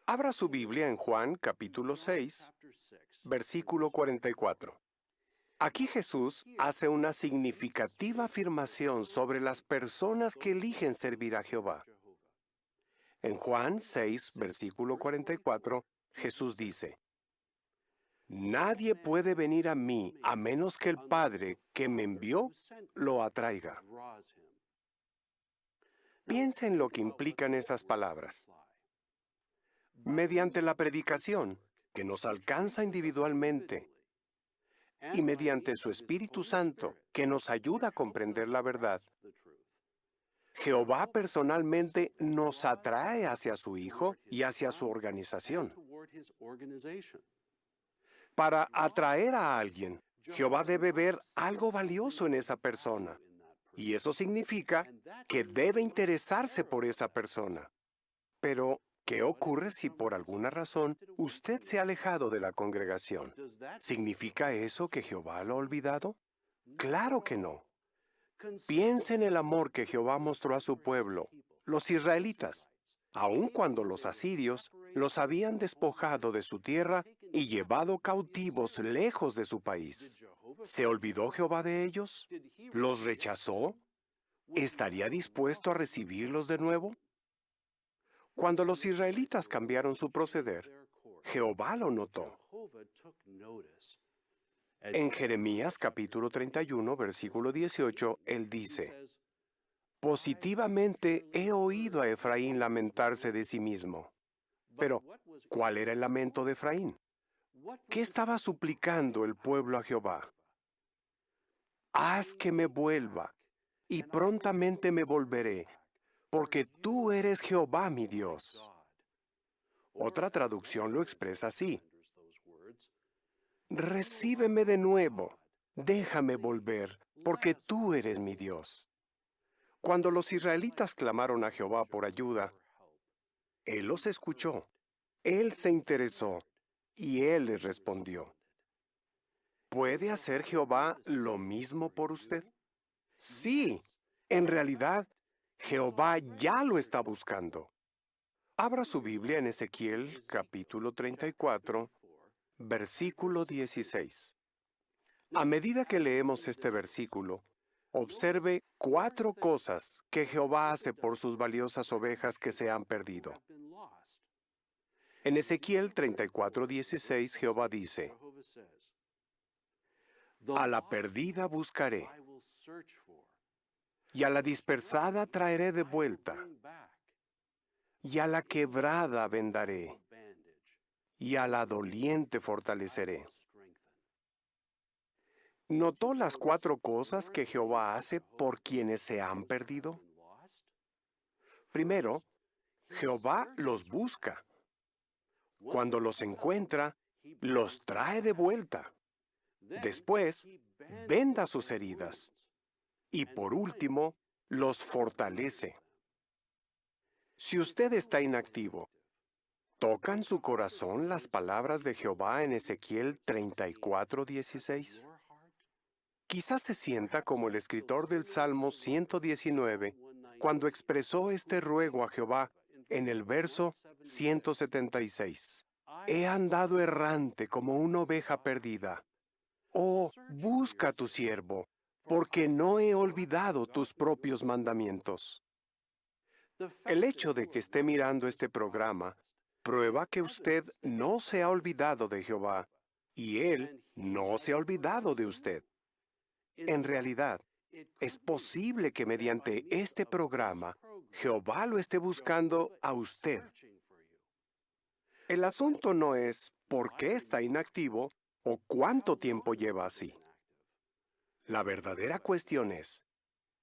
Abra su Biblia en Juan capítulo 6, versículo 44. Aquí Jesús hace una significativa afirmación sobre las personas que eligen servir a Jehová. En Juan 6, versículo 44, Jesús dice: Nadie puede venir a mí a menos que el Padre que me envió lo atraiga. Piensa en lo que implican esas palabras. Mediante la predicación, que nos alcanza individualmente, y mediante su Espíritu Santo, que nos ayuda a comprender la verdad, Jehová personalmente nos atrae hacia su Hijo y hacia su organización. Para atraer a alguien, Jehová debe ver algo valioso en esa persona. Y eso significa que debe interesarse por esa persona. Pero, ¿qué ocurre si por alguna razón usted se ha alejado de la congregación? ¿Significa eso que Jehová lo ha olvidado? Claro que no. Piense en el amor que Jehová mostró a su pueblo, los israelitas, aun cuando los asirios los habían despojado de su tierra y llevado cautivos lejos de su país. ¿Se olvidó Jehová de ellos? ¿Los rechazó? ¿Estaría dispuesto a recibirlos de nuevo? Cuando los israelitas cambiaron su proceder, Jehová lo notó. En Jeremías capítulo 31, versículo 18, él dice: Positivamente he oído a Efraín lamentarse de sí mismo. Pero, ¿cuál era el lamento de Efraín? ¿Qué estaba suplicando el pueblo a Jehová? Haz que me vuelva, y prontamente me volveré, porque tú eres Jehová mi Dios. Otra traducción lo expresa así: Recíbeme de nuevo, déjame volver, porque tú eres mi Dios. Cuando los israelitas clamaron a Jehová por ayuda, Él los escuchó, Él se interesó y Él les respondió. ¿Puede hacer Jehová lo mismo por usted? Sí, en realidad, Jehová ya lo está buscando. Abra su Biblia en Ezequiel capítulo 34, versículo 16. A medida que leemos este versículo, observe 4 cosas que Jehová hace por sus valiosas ovejas que se han perdido. En Ezequiel 34:16, Jehová dice, a la perdida buscaré, y a la dispersada traeré de vuelta, y a la quebrada vendaré, y a la doliente fortaleceré. ¿Notó las 4 cosas que Jehová hace por quienes se han perdido? Primero, Jehová los busca. Cuando los encuentra, los trae de vuelta. Después, venda sus heridas. Y por último, los fortalece. Si usted está inactivo, ¿tocan su corazón las palabras de Jehová en Ezequiel 34:16? Quizás se sienta como el escritor del Salmo 119 cuando expresó este ruego a Jehová en el verso 176. He andado errante como una oveja perdida. Oh, busca a tu siervo, porque no he olvidado tus propios mandamientos. El hecho de que esté mirando este programa prueba que usted no se ha olvidado de Jehová y Él no se ha olvidado de usted. En realidad, es posible que mediante este programa Jehová lo esté buscando a usted. El asunto no es por qué está inactivo o cuánto tiempo lleva así. La verdadera cuestión es,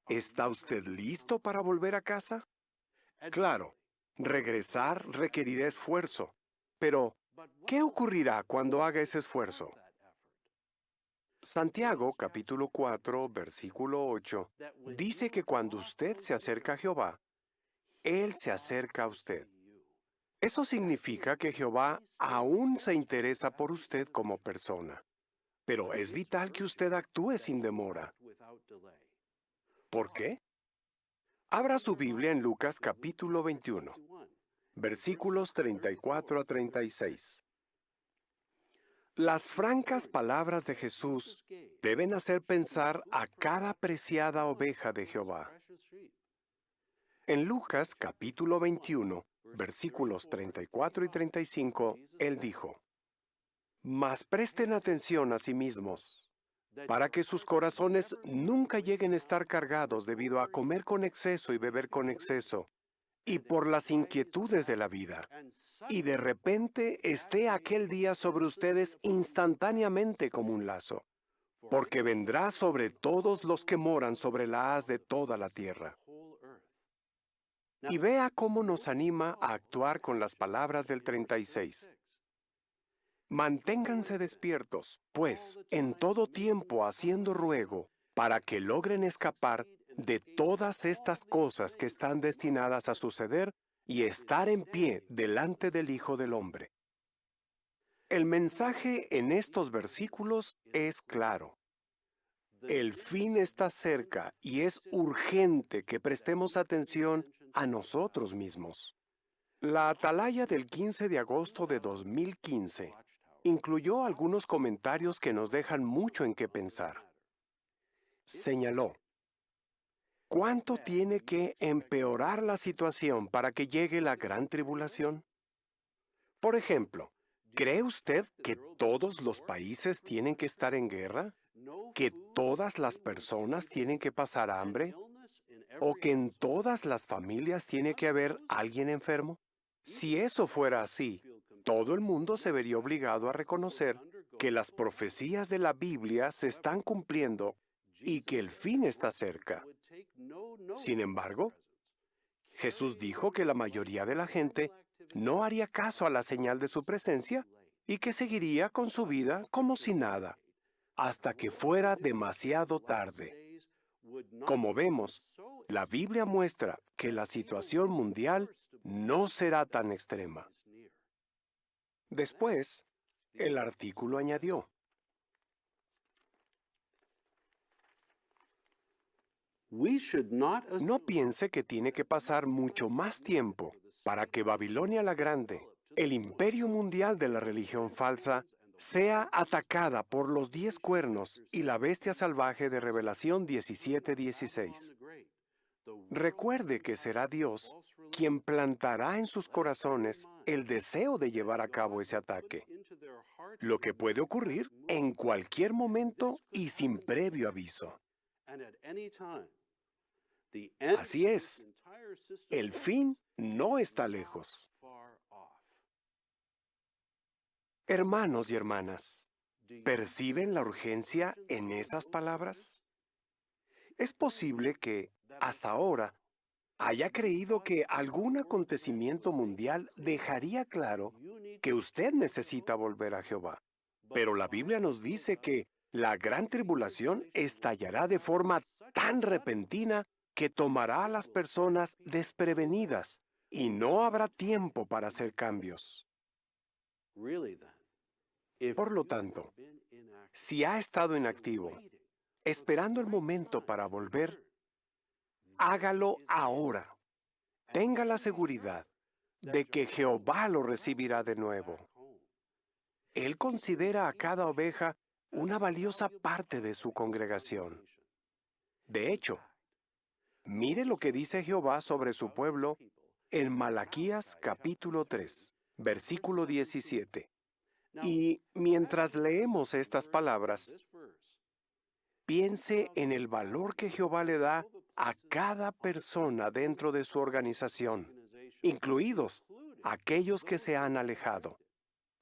¿está usted listo para volver a casa? Claro, regresar requerirá esfuerzo, pero ¿qué ocurrirá cuando haga ese esfuerzo? Santiago, capítulo 4, versículo 8, dice que cuando usted se acerca a Jehová, Él se acerca a usted. Eso significa que Jehová aún se interesa por usted como persona, pero es vital que usted actúe sin demora. ¿Por qué? Abra su Biblia en Lucas capítulo 21, versículos 34 a 36. Las francas palabras de Jesús deben hacer pensar a cada preciada oveja de Jehová. En Lucas capítulo 21, versículos 34 y 35, Él dijo, «Mas presten atención a sí mismos, para que sus corazones nunca lleguen a estar cargados debido a comer con exceso y beber con exceso, y por las inquietudes de la vida. Y de repente esté aquel día sobre ustedes instantáneamente como un lazo, porque vendrá sobre todos los que moran sobre la haz de toda la tierra». Y vea cómo nos anima a actuar con las palabras del 36. Manténganse despiertos, pues, en todo tiempo haciendo ruego, para que logren escapar de todas estas cosas que están destinadas a suceder y estar en pie delante del Hijo del Hombre. El mensaje en estos versículos es claro. El fin está cerca y es urgente que prestemos atención a nosotros mismos. La atalaya del 15 de agosto de 2015 incluyó algunos comentarios que nos dejan mucho en qué pensar. Señaló, ¿cuánto tiene que empeorar la situación para que llegue la gran tribulación? Por ejemplo, ¿cree usted que todos los países tienen que estar en guerra? ¿Que todas las personas tienen que pasar hambre? ¿O que en todas las familias tiene que haber alguien enfermo? Si eso fuera así, todo el mundo se vería obligado a reconocer que las profecías de la Biblia se están cumpliendo y que el fin está cerca. Sin embargo, Jesús dijo que la mayoría de la gente no haría caso a la señal de su presencia y que seguiría con su vida como si nada, hasta que fuera demasiado tarde. Como vemos, la Biblia muestra que la situación mundial no será tan extrema. Después, el artículo añadió: no piense que tiene que pasar mucho más tiempo para que Babilonia la Grande, el imperio mundial de la religión falsa, sea atacada por los 10 cuernos y la bestia salvaje de Revelación 17:16. Recuerde que será Dios quien plantará en sus corazones el deseo de llevar a cabo ese ataque, lo que puede ocurrir en cualquier momento y sin previo aviso. Así es, el fin no está lejos. Hermanos y hermanas, ¿perciben la urgencia en esas palabras? Es posible que, hasta ahora, haya creído que algún acontecimiento mundial dejaría claro que usted necesita volver a Jehová. Pero la Biblia nos dice que la gran tribulación estallará de forma tan repentina que tomará a las personas desprevenidas y no habrá tiempo para hacer cambios. Por lo tanto, si ha estado inactivo, esperando el momento para volver, hágalo ahora. Tenga la seguridad de que Jehová lo recibirá de nuevo. Él considera a cada oveja una valiosa parte de su congregación. De hecho, mire lo que dice Jehová sobre su pueblo en Malaquías capítulo 3, versículo 17. Y mientras leemos estas palabras, piense en el valor que Jehová le da a cada persona dentro de su organización, incluidos aquellos que se han alejado.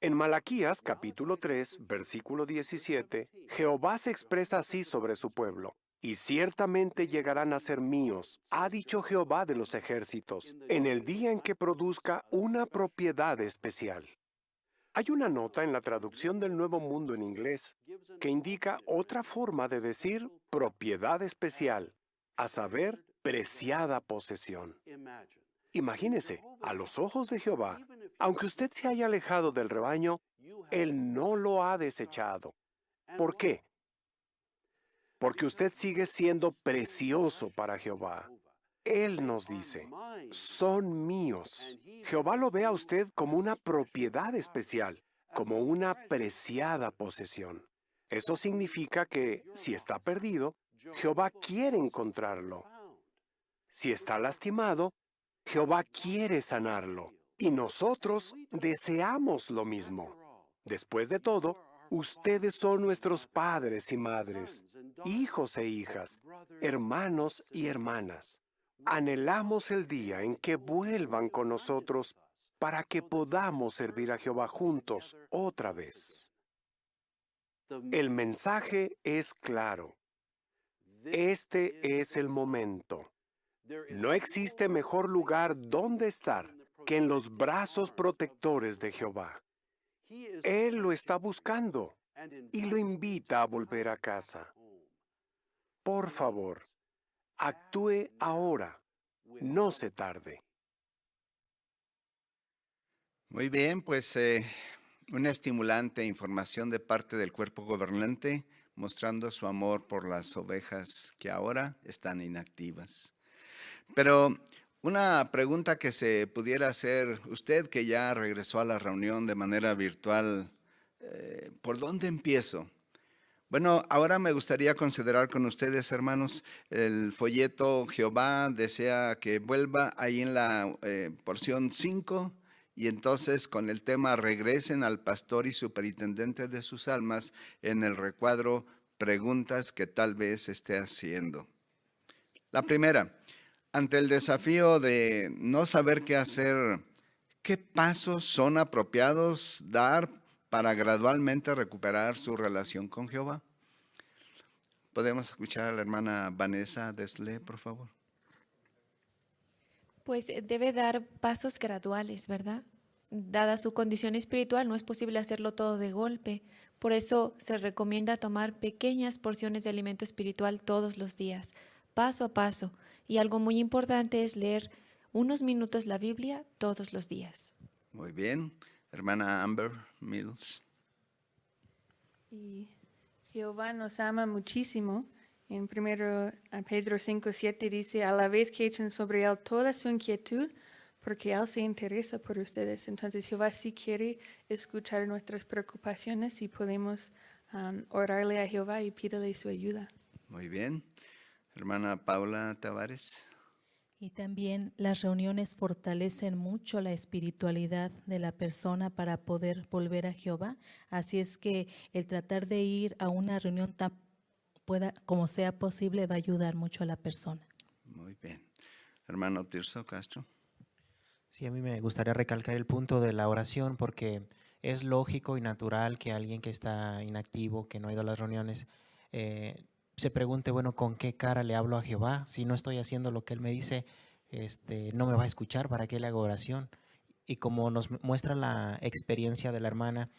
En Malaquías capítulo 3, versículo 17, Jehová se expresa así sobre su pueblo: y ciertamente llegarán a ser míos, ha dicho Jehová de los ejércitos, en el día en que produzca una propiedad especial. Hay una nota en la traducción del Nuevo Mundo en inglés que indica otra forma de decir propiedad especial, a saber, preciada posesión. Imagínese, a los ojos de Jehová, aunque usted se haya alejado del rebaño, Él no lo ha desechado. ¿Por qué? Porque usted sigue siendo precioso para Jehová. Él nos dice: son míos. Jehová lo ve a usted como una propiedad especial, como una preciada posesión. Eso significa que, si está perdido, Jehová quiere encontrarlo. Si está lastimado, Jehová quiere sanarlo. Y nosotros deseamos lo mismo. Después de todo, ustedes son nuestros padres y madres, hijos e hijas, hermanos y hermanas. Anhelamos el día en que vuelvan con nosotros para que podamos servir a Jehová juntos otra vez. El mensaje es claro. Este es el momento. No existe mejor lugar donde estar que en los brazos protectores de Jehová. Él lo está buscando y lo invita a volver a casa. Por favor, actúe ahora, no se tarde. Muy bien, pues una estimulante información de parte del cuerpo gobernante mostrando su amor por las ovejas que ahora están inactivas. Pero una pregunta que se pudiera hacer, usted que ya regresó a la reunión de manera virtual, ¿por dónde empiezo? Bueno, ahora me gustaría considerar con ustedes, hermanos, el folleto Jehová desea que vuelva ahí en la porción 5, y entonces con el tema regresen al pastor y superintendente de sus almas en el recuadro preguntas que tal vez esté haciendo. La primera, ante el desafío de no saber qué hacer, ¿qué pasos son apropiados dar para gradualmente recuperar su relación con Jehová? ¿Podemos escuchar a la hermana Vanessa Desley, por favor? Pues debe dar pasos graduales, ¿verdad? Dada su condición espiritual, no es posible hacerlo todo de golpe. Por eso se recomienda tomar pequeñas porciones de alimento espiritual todos los días, paso a paso. Y algo muy importante es leer unos minutos la Biblia todos los días. Muy bien. Hermana Amber Mills. Y Jehová nos ama muchísimo. En 1 Pedro 5:7 dice, a la vez que echen sobre él toda su inquietud, porque él se interesa por ustedes. Entonces Jehová sí quiere escuchar nuestras preocupaciones y podemos orarle a Jehová y pedirle su ayuda. Muy bien. Hermana Paula Tavares. Y también las reuniones fortalecen mucho la espiritualidad de la persona para poder volver a Jehová. Así es que el tratar de ir a una reunión tan como sea posible va a ayudar mucho a la persona. Muy bien. Hermano Tirso Castro. Sí, a mí me gustaría recalcar el punto de la oración porque es lógico y natural que alguien que está inactivo, que no ha ido a las reuniones, se pregunte, bueno, ¿con qué cara le hablo a Jehová? Si no estoy haciendo lo que Él me dice, no me va a escuchar, ¿para qué le hago oración? Y como nos muestra la experiencia de la hermana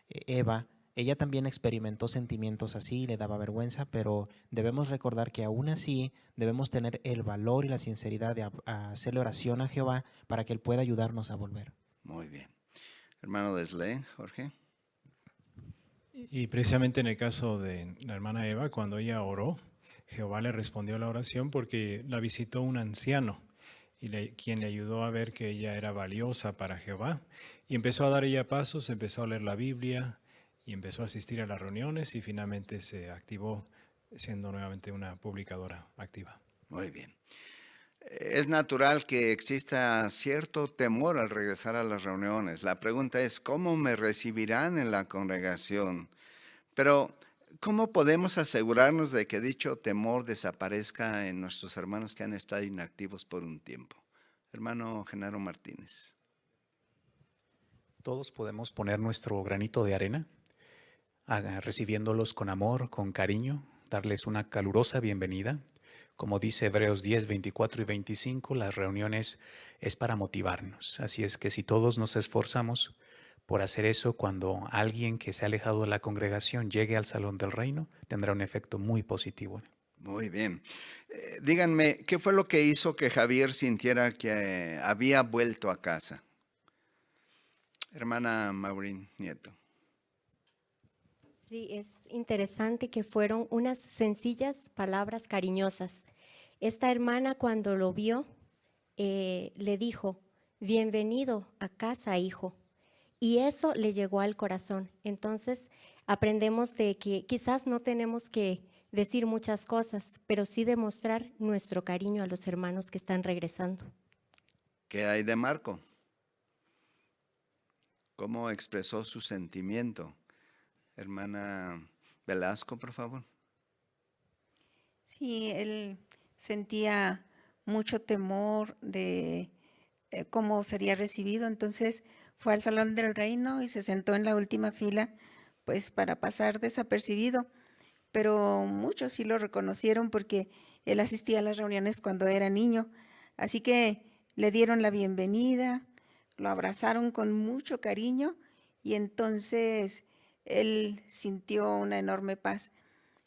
Eva, ella también experimentó sentimientos así, le daba vergüenza, pero debemos recordar que aún así debemos tener el valor y la sinceridad de hacerle oración a Jehová para que Él pueda ayudarnos a volver. Muy bien. Hermano Desley, Jorge. Y precisamente en el caso de la hermana Eva, cuando ella oró, Jehová le respondió la oración porque la visitó un anciano y quien le ayudó a ver que ella era valiosa para Jehová. Y empezó a dar ella pasos, empezó a leer la Biblia y empezó a asistir a las reuniones y finalmente se activó siendo nuevamente una publicadora activa. Muy bien. Es natural que exista cierto temor al regresar a las reuniones. La pregunta es, ¿cómo me recibirán en la congregación? Pero, ¿cómo podemos asegurarnos de que dicho temor desaparezca en nuestros hermanos que han estado inactivos por un tiempo? Hermano Genaro Martínez. Todos podemos poner nuestro granito de arena, recibiéndolos con amor, con cariño, darles una calurosa bienvenida. Como dice Hebreos 10, 24 y 25, las reuniones es para motivarnos. Así es que si todos nos esforzamos por hacer eso, cuando alguien que se ha alejado de la congregación llegue al salón del reino, tendrá un efecto muy positivo. Muy bien. Díganme, ¿qué fue lo que hizo que Javier sintiera que había vuelto a casa? Hermana Maureen Nieto. Sí, es interesante que fueron unas sencillas palabras cariñosas. Esta hermana cuando lo vio, le dijo, bienvenido a casa, hijo. Y eso le llegó al corazón. Entonces aprendemos de que quizás no tenemos que decir muchas cosas, pero sí demostrar nuestro cariño a los hermanos que están regresando. ¿Qué hay de Marco? ¿Cómo expresó su sentimiento? Hermana Velasco, por favor. Sí, él sentía mucho temor de cómo sería recibido, entonces fue al Salón del Reino y se sentó en la última fila, pues para pasar desapercibido, pero muchos sí lo reconocieron porque él asistía a las reuniones cuando era niño, así que le dieron la bienvenida, lo abrazaron con mucho cariño y entonces él sintió una enorme paz.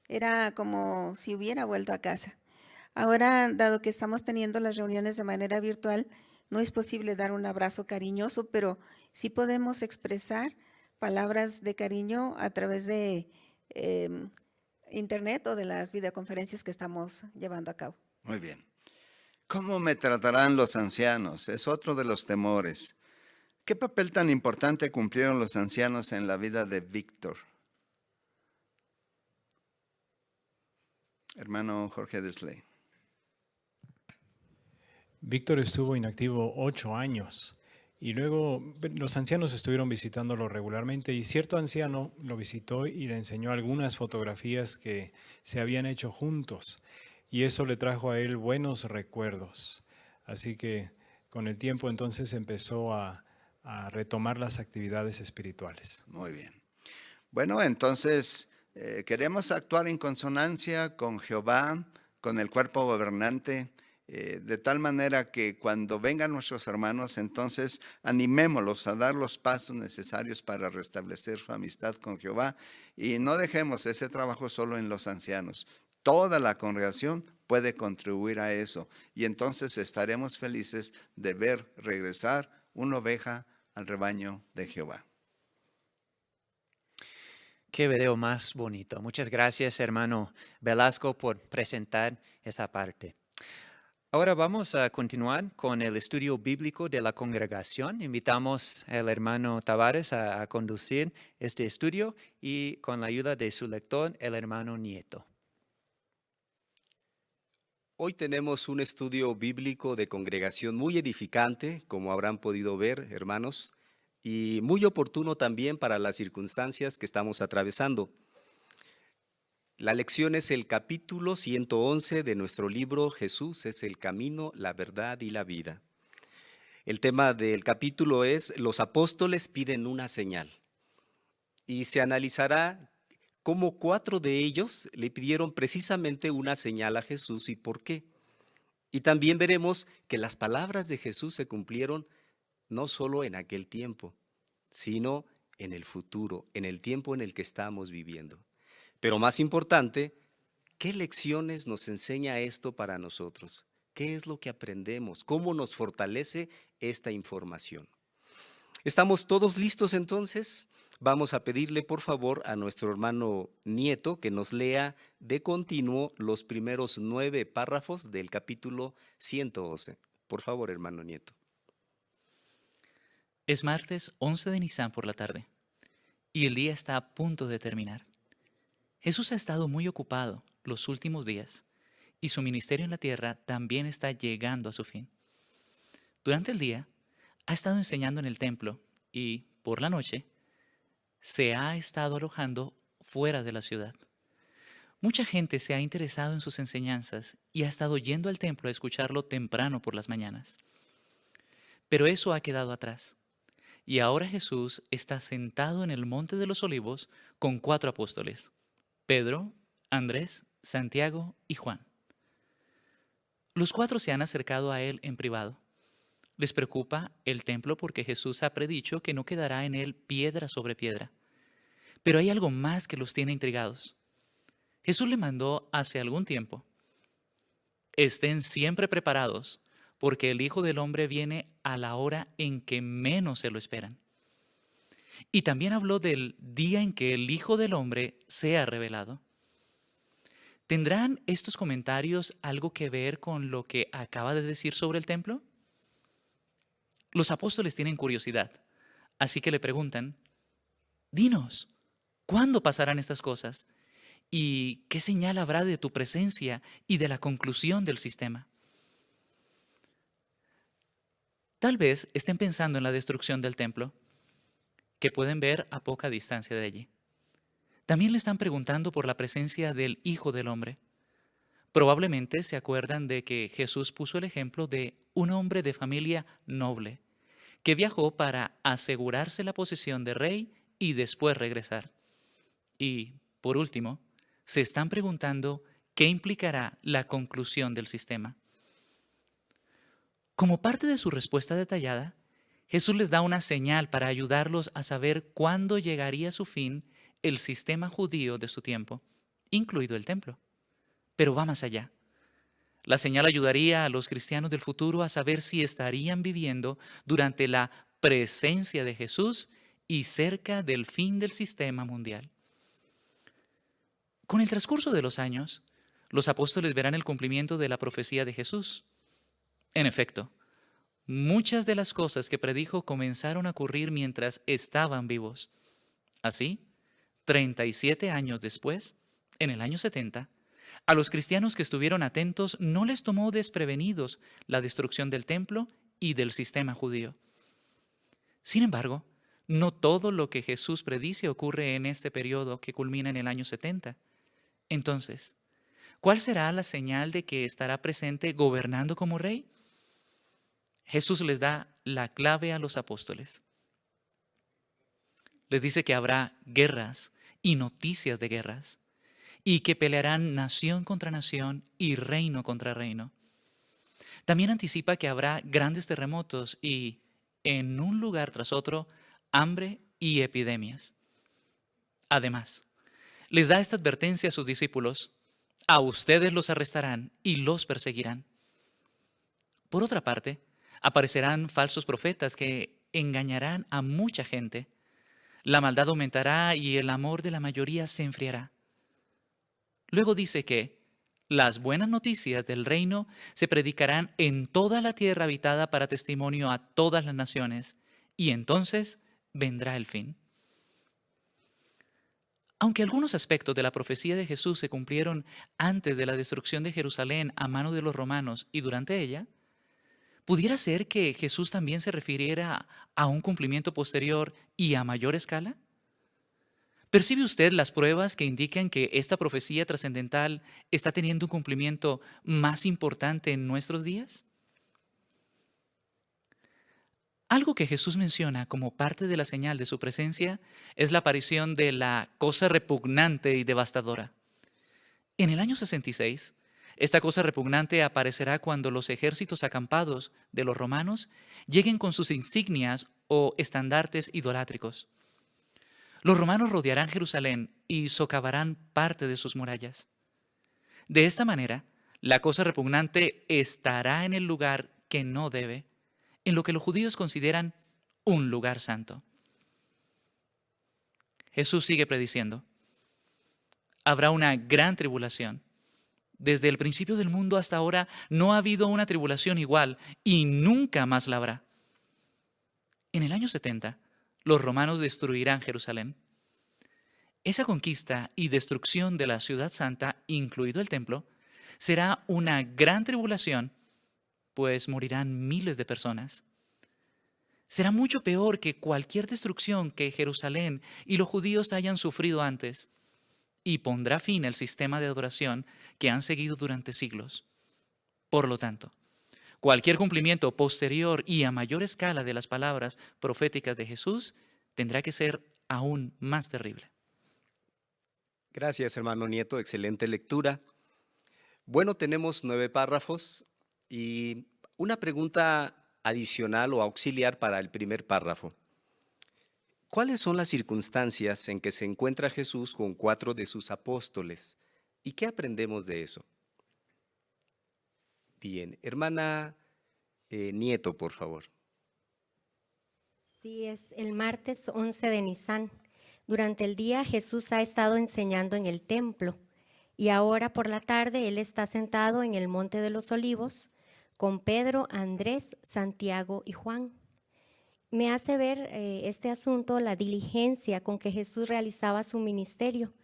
Era como si hubiera vuelto a casa. Ahora, dado que estamos teniendo las reuniones de manera virtual, no es posible dar un abrazo cariñoso, pero sí podemos expresar palabras de cariño a través de internet o de las videoconferencias que estamos llevando a cabo. Muy bien. ¿Cómo me tratarán los ancianos? Es otro de los temores. ¿Qué papel tan importante cumplieron los ancianos en la vida de Víctor? Hermano Jorge Desley. Víctor estuvo inactivo 8 años y luego los ancianos estuvieron visitándolo regularmente y cierto anciano lo visitó y le enseñó algunas fotografías que se habían hecho juntos y eso le trajo a él buenos recuerdos. Así que con el tiempo entonces empezó a retomar las actividades espirituales. Muy bien. Bueno, entonces queremos actuar en consonancia con Jehová, con el cuerpo gobernante, de tal manera que cuando vengan nuestros hermanos, entonces animémoslos a dar los pasos necesarios para restablecer su amistad con Jehová y no dejemos ese trabajo solo en los ancianos. Toda la congregación puede contribuir a eso. Y entonces estaremos felices de ver regresar una oveja al rebaño de Jehová. Qué video más bonito. Muchas gracias, hermano Velasco, por presentar esa parte. Ahora vamos a continuar con el estudio bíblico de la congregación. Invitamos al hermano Tavares a conducir este estudio y con la ayuda de su lector, el hermano Nieto. Hoy tenemos un estudio bíblico de congregación muy edificante, como habrán podido ver, hermanos, y muy oportuno también para las circunstancias que estamos atravesando. La lección es el capítulo 111 de nuestro libro Jesús es el camino, la verdad y la vida. El tema del capítulo es los apóstoles piden una señal y se analizará cómo 4 de ellos le pidieron precisamente una señal a Jesús y por qué. Y también veremos que las palabras de Jesús se cumplieron no solo en aquel tiempo, sino en el futuro, en el tiempo en el que estamos viviendo. Pero más importante, ¿qué lecciones nos enseña esto para nosotros? ¿Qué es lo que aprendemos? ¿Cómo nos fortalece esta información? ¿Estamos todos listos entonces? Vamos a pedirle por favor a nuestro hermano Nieto que nos lea de continuo los primeros 9 párrafos del capítulo 111. Por favor, hermano Nieto. Es martes 11 de Nisan por la tarde y el día está a punto de terminar. Jesús ha estado muy ocupado los últimos días y su ministerio en la tierra también está llegando a su fin. Durante el día ha estado enseñando en el templo y, por la noche, se ha estado alojando fuera de la ciudad. Mucha gente se ha interesado en sus enseñanzas y ha estado yendo al templo a escucharlo temprano por las mañanas. Pero eso ha quedado atrás. Y ahora Jesús está sentado en el Monte de los Olivos con 4 apóstoles: Pedro, Andrés, Santiago y Juan. Los 4 se han acercado a él en privado. Les preocupa el templo porque Jesús ha predicho que no quedará en él piedra sobre piedra. Pero hay algo más que los tiene intrigados. Jesús le mandó hace algún tiempo: estén siempre preparados, porque el Hijo del Hombre viene a la hora en que menos se lo esperan. Y también habló del día en que el Hijo del Hombre sea revelado. ¿Tendrán estos comentarios algo que ver con lo que acaba de decir sobre el templo? Los apóstoles tienen curiosidad, así que le preguntan: dinos, ¿cuándo pasarán estas cosas? ¿Y qué señal habrá de tu presencia y de la conclusión del sistema? Tal vez estén pensando en la destrucción del templo, que pueden ver a poca distancia de allí. También le están preguntando por la presencia del Hijo del Hombre. Probablemente se acuerdan de que Jesús puso el ejemplo de un hombre de familia noble, que viajó para asegurarse la posición de rey y después regresar. Y, por último, se están preguntando qué implicará la conclusión del sistema. Como parte de su respuesta detallada, Jesús les da una señal para ayudarlos a saber cuándo llegaría a su fin el sistema judío de su tiempo, incluido el templo. Pero va más allá. La señal ayudaría a los cristianos del futuro a saber si estarían viviendo durante la presencia de Jesús y cerca del fin del sistema mundial. Con el transcurso de los años, los apóstoles verán el cumplimiento de la profecía de Jesús. En efecto, muchas de las cosas que predijo comenzaron a ocurrir mientras estaban vivos. Así, 37 años después, en el año 70, a los cristianos que estuvieron atentos no les tomó desprevenidos la destrucción del templo y del sistema judío. Sin embargo, no todo lo que Jesús predice ocurre en este periodo que culmina en el año 70. Entonces, ¿cuál será la señal de que estará presente gobernando como rey? Jesús les da la clave a los apóstoles. Les dice que habrá guerras y noticias de guerras, y que pelearán nación contra nación y reino contra reino. También anticipa que habrá grandes terremotos y, en un lugar tras otro, hambre y epidemias. Además, les da esta advertencia a sus discípulos: a ustedes los arrestarán y los perseguirán. Por otra parte, aparecerán falsos profetas que engañarán a mucha gente. La maldad aumentará y el amor de la mayoría se enfriará. Luego dice que las buenas noticias del reino se predicarán en toda la tierra habitada para testimonio a todas las naciones, y entonces vendrá el fin. Aunque algunos aspectos de la profecía de Jesús se cumplieron antes de la destrucción de Jerusalén a mano de los romanos y durante ella, ¿pudiera ser que Jesús también se refiriera a un cumplimiento posterior y a mayor escala? ¿Percibe usted las pruebas que indican que esta profecía trascendental está teniendo un cumplimiento más importante en nuestros días? Algo que Jesús menciona como parte de la señal de su presencia es la aparición de la cosa repugnante y devastadora. En el año 66, esta cosa repugnante aparecerá cuando los ejércitos acampados de los romanos lleguen con sus insignias o estandartes idolátricos. Los romanos rodearán Jerusalén y socavarán parte de sus murallas. De esta manera, la cosa repugnante estará en el lugar que no debe, en lo que los judíos consideran un lugar santo. Jesús sigue prediciendo: habrá una gran tribulación. Desde el principio del mundo hasta ahora no ha habido una tribulación igual y nunca más la habrá. En el año 70, los romanos destruirán Jerusalén. Esa conquista y destrucción de la ciudad santa, incluido el templo, será una gran tribulación, pues morirán miles de personas. Será mucho peor que cualquier destrucción que Jerusalén y los judíos hayan sufrido antes, y pondrá fin al sistema de adoración que han seguido durante siglos. Por lo tanto, cualquier cumplimiento posterior y a mayor escala de las palabras proféticas de Jesús tendrá que ser aún más terrible. Gracias, hermano Nieto. Excelente lectura. Bueno, tenemos 9 párrafos y una pregunta adicional o auxiliar para el primer párrafo. ¿Cuáles son las circunstancias en que se encuentra Jesús con 4 de sus apóstoles? ¿Y qué aprendemos de eso? Bien, hermana Nieto, por favor. Sí, es el martes 11 de Nisan. Durante el día Jesús ha estado enseñando en el templo y ahora por la tarde Él está sentado en el Monte de los Olivos con Pedro, Andrés, Santiago y Juan. Me hace ver este asunto la diligencia con que Jesús realizaba su ministerio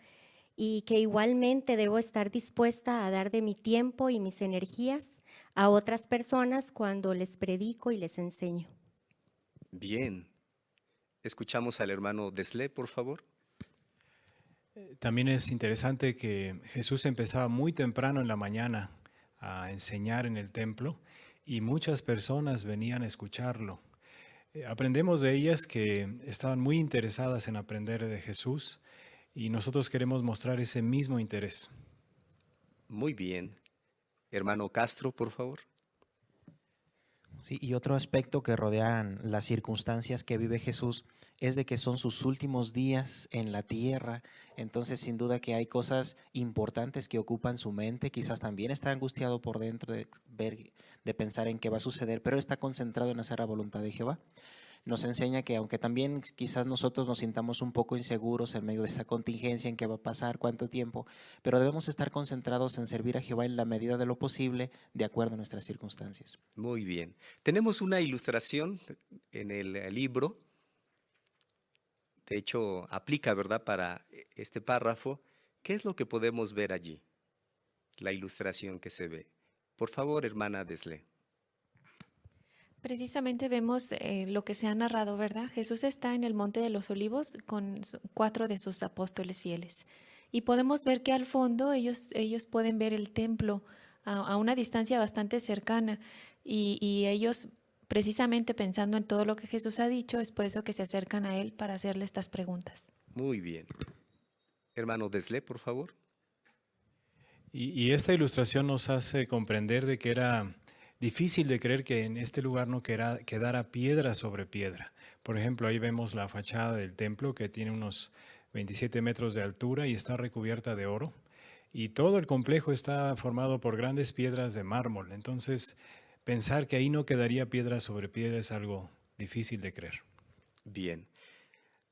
y que igualmente debo estar dispuesta a dar de mi tiempo y mis energías a otras personas cuando les predico y les enseño. Bien. Escuchamos al hermano Deslé, por favor. También es interesante que Jesús empezaba muy temprano en la mañana a enseñar en el templo y muchas personas venían a escucharlo. Aprendemos de ellas que estaban muy interesadas en aprender de Jesús y nosotros queremos mostrar ese mismo interés. Muy bien. Hermano Castro, por favor. Sí, y otro aspecto que rodean las circunstancias que vive Jesús es de que son sus últimos días en la tierra. Entonces, sin duda que hay cosas importantes que ocupan su mente. Quizás también está angustiado por dentro de pensar en qué va a suceder, pero está concentrado en hacer la voluntad de Jehová. Nos enseña que aunque también quizás nosotros nos sintamos un poco inseguros en medio de esta contingencia, en qué va a pasar, cuánto tiempo, pero debemos estar concentrados en servir a Jehová en la medida de lo posible, de acuerdo a nuestras circunstancias. Muy bien. Tenemos una ilustración en el libro. De hecho, aplica, ¿verdad?, para este párrafo. ¿Qué es lo que podemos ver allí? La ilustración que se ve. Por favor, hermana Deslé. Precisamente vemos lo que se ha narrado, ¿verdad? Jesús está en el Monte de los Olivos con 4 de sus apóstoles fieles. Y podemos ver que al fondo ellos pueden ver el templo a una distancia bastante cercana. Y ellos, precisamente pensando en todo lo que Jesús ha dicho, es por eso que se acercan a Él para hacerle estas preguntas. Muy bien. Hermano Deslé, por favor. Y esta ilustración nos hace comprender de que era difícil de creer que en este lugar no quedara piedra sobre piedra. Por ejemplo, ahí vemos la fachada del templo que tiene unos 27 metros de altura y está recubierta de oro. y todo el complejo está formado por grandes piedras de mármol. Entonces, pensar que ahí no quedaría piedra sobre piedra es algo difícil de creer. Bien.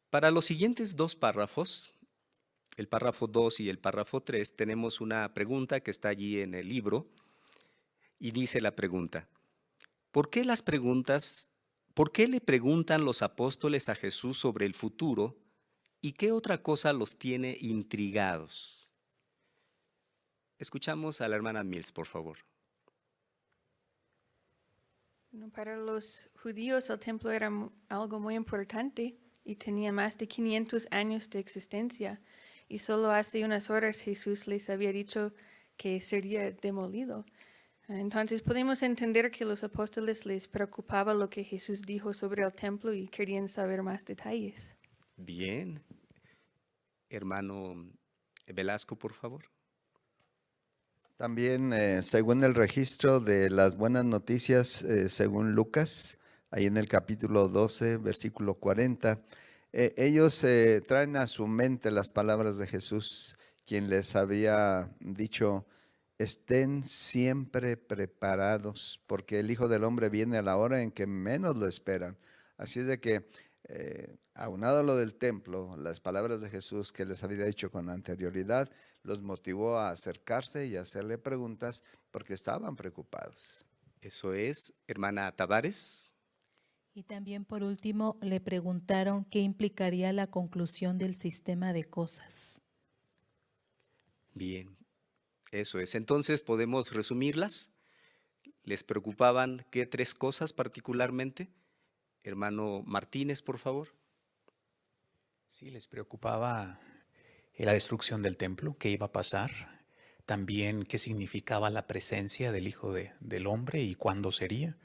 Para los siguientes dos párrafos, el párrafo 2 y el párrafo 3, tenemos una pregunta que está allí en el libro y dice la pregunta: ¿Por qué le preguntan los apóstoles a Jesús sobre el futuro y qué otra cosa los tiene intrigados? Escuchamos a la hermana Mills, por favor. Para los judíos el templo era algo muy importante y tenía más de 500 años de existencia. Y solo hace unas horas Jesús les había dicho que sería demolido. Entonces podemos entender que los apóstoles les preocupaba lo que Jesús dijo sobre el templo y querían saber más detalles. Bien. Hermano Velasco, por favor. También, según el registro de las buenas noticias, según Lucas, ahí en el capítulo 12, versículo 40, ellos traen a su mente las palabras de Jesús, quien les había dicho: estén siempre preparados, porque el Hijo del Hombre viene a la hora en que menos lo esperan. Así es de que, aunado a lo del templo, las palabras de Jesús que les había dicho con anterioridad, los motivó a acercarse y a hacerle preguntas porque estaban preocupados. Eso es, hermana Tavares. Y también por último le preguntaron qué implicaría la conclusión del sistema de cosas. Bien, eso es. Entonces, ¿podemos resumirlas? ¿Les preocupaban qué tres cosas particularmente? Hermano Martínez, por favor. Sí, les preocupaba la destrucción del templo, qué iba a pasar, también qué significaba la presencia del Hijo del Hombre y cuándo sería,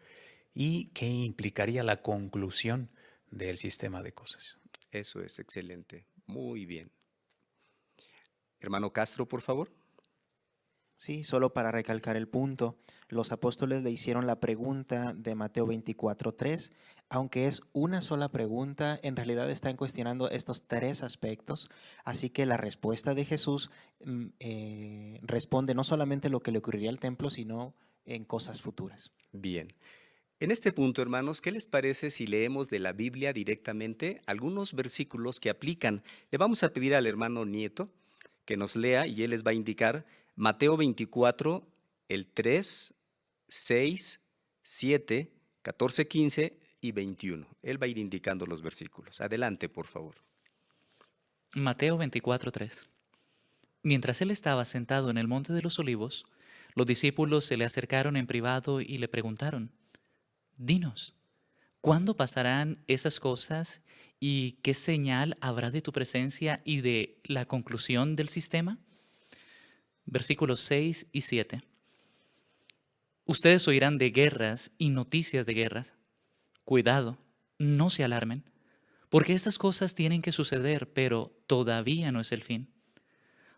y qué implicaría la conclusión del sistema de cosas. Eso es, excelente. Muy bien. Hermano Castro, por favor. Sí, solo para recalcar el punto, los apóstoles le hicieron la pregunta de Mateo 24:3, aunque es una sola pregunta, en realidad están cuestionando estos tres aspectos, así que la respuesta de Jesús responde no solamente lo que le ocurriría al templo, sino en cosas futuras. Bien. En este punto, hermanos, ¿qué les parece si leemos de la Biblia directamente algunos versículos que aplican? Le vamos a pedir al hermano Nieto que nos lea y él les va a indicar Mateo 24, el 3, 6, 7, 14, 15 y 21. Él va a ir indicando los versículos. Adelante, por favor. Mateo 24:3. Mientras él estaba sentado en el monte de los olivos, los discípulos se le acercaron en privado y le preguntaron: Dinos, ¿cuándo pasarán esas cosas y qué señal habrá de tu presencia y de la conclusión del sistema? Versículos 6 y 7. Ustedes oirán de guerras y noticias de guerras. Cuidado, no se alarmen, porque esas cosas tienen que suceder, pero todavía no es el fin.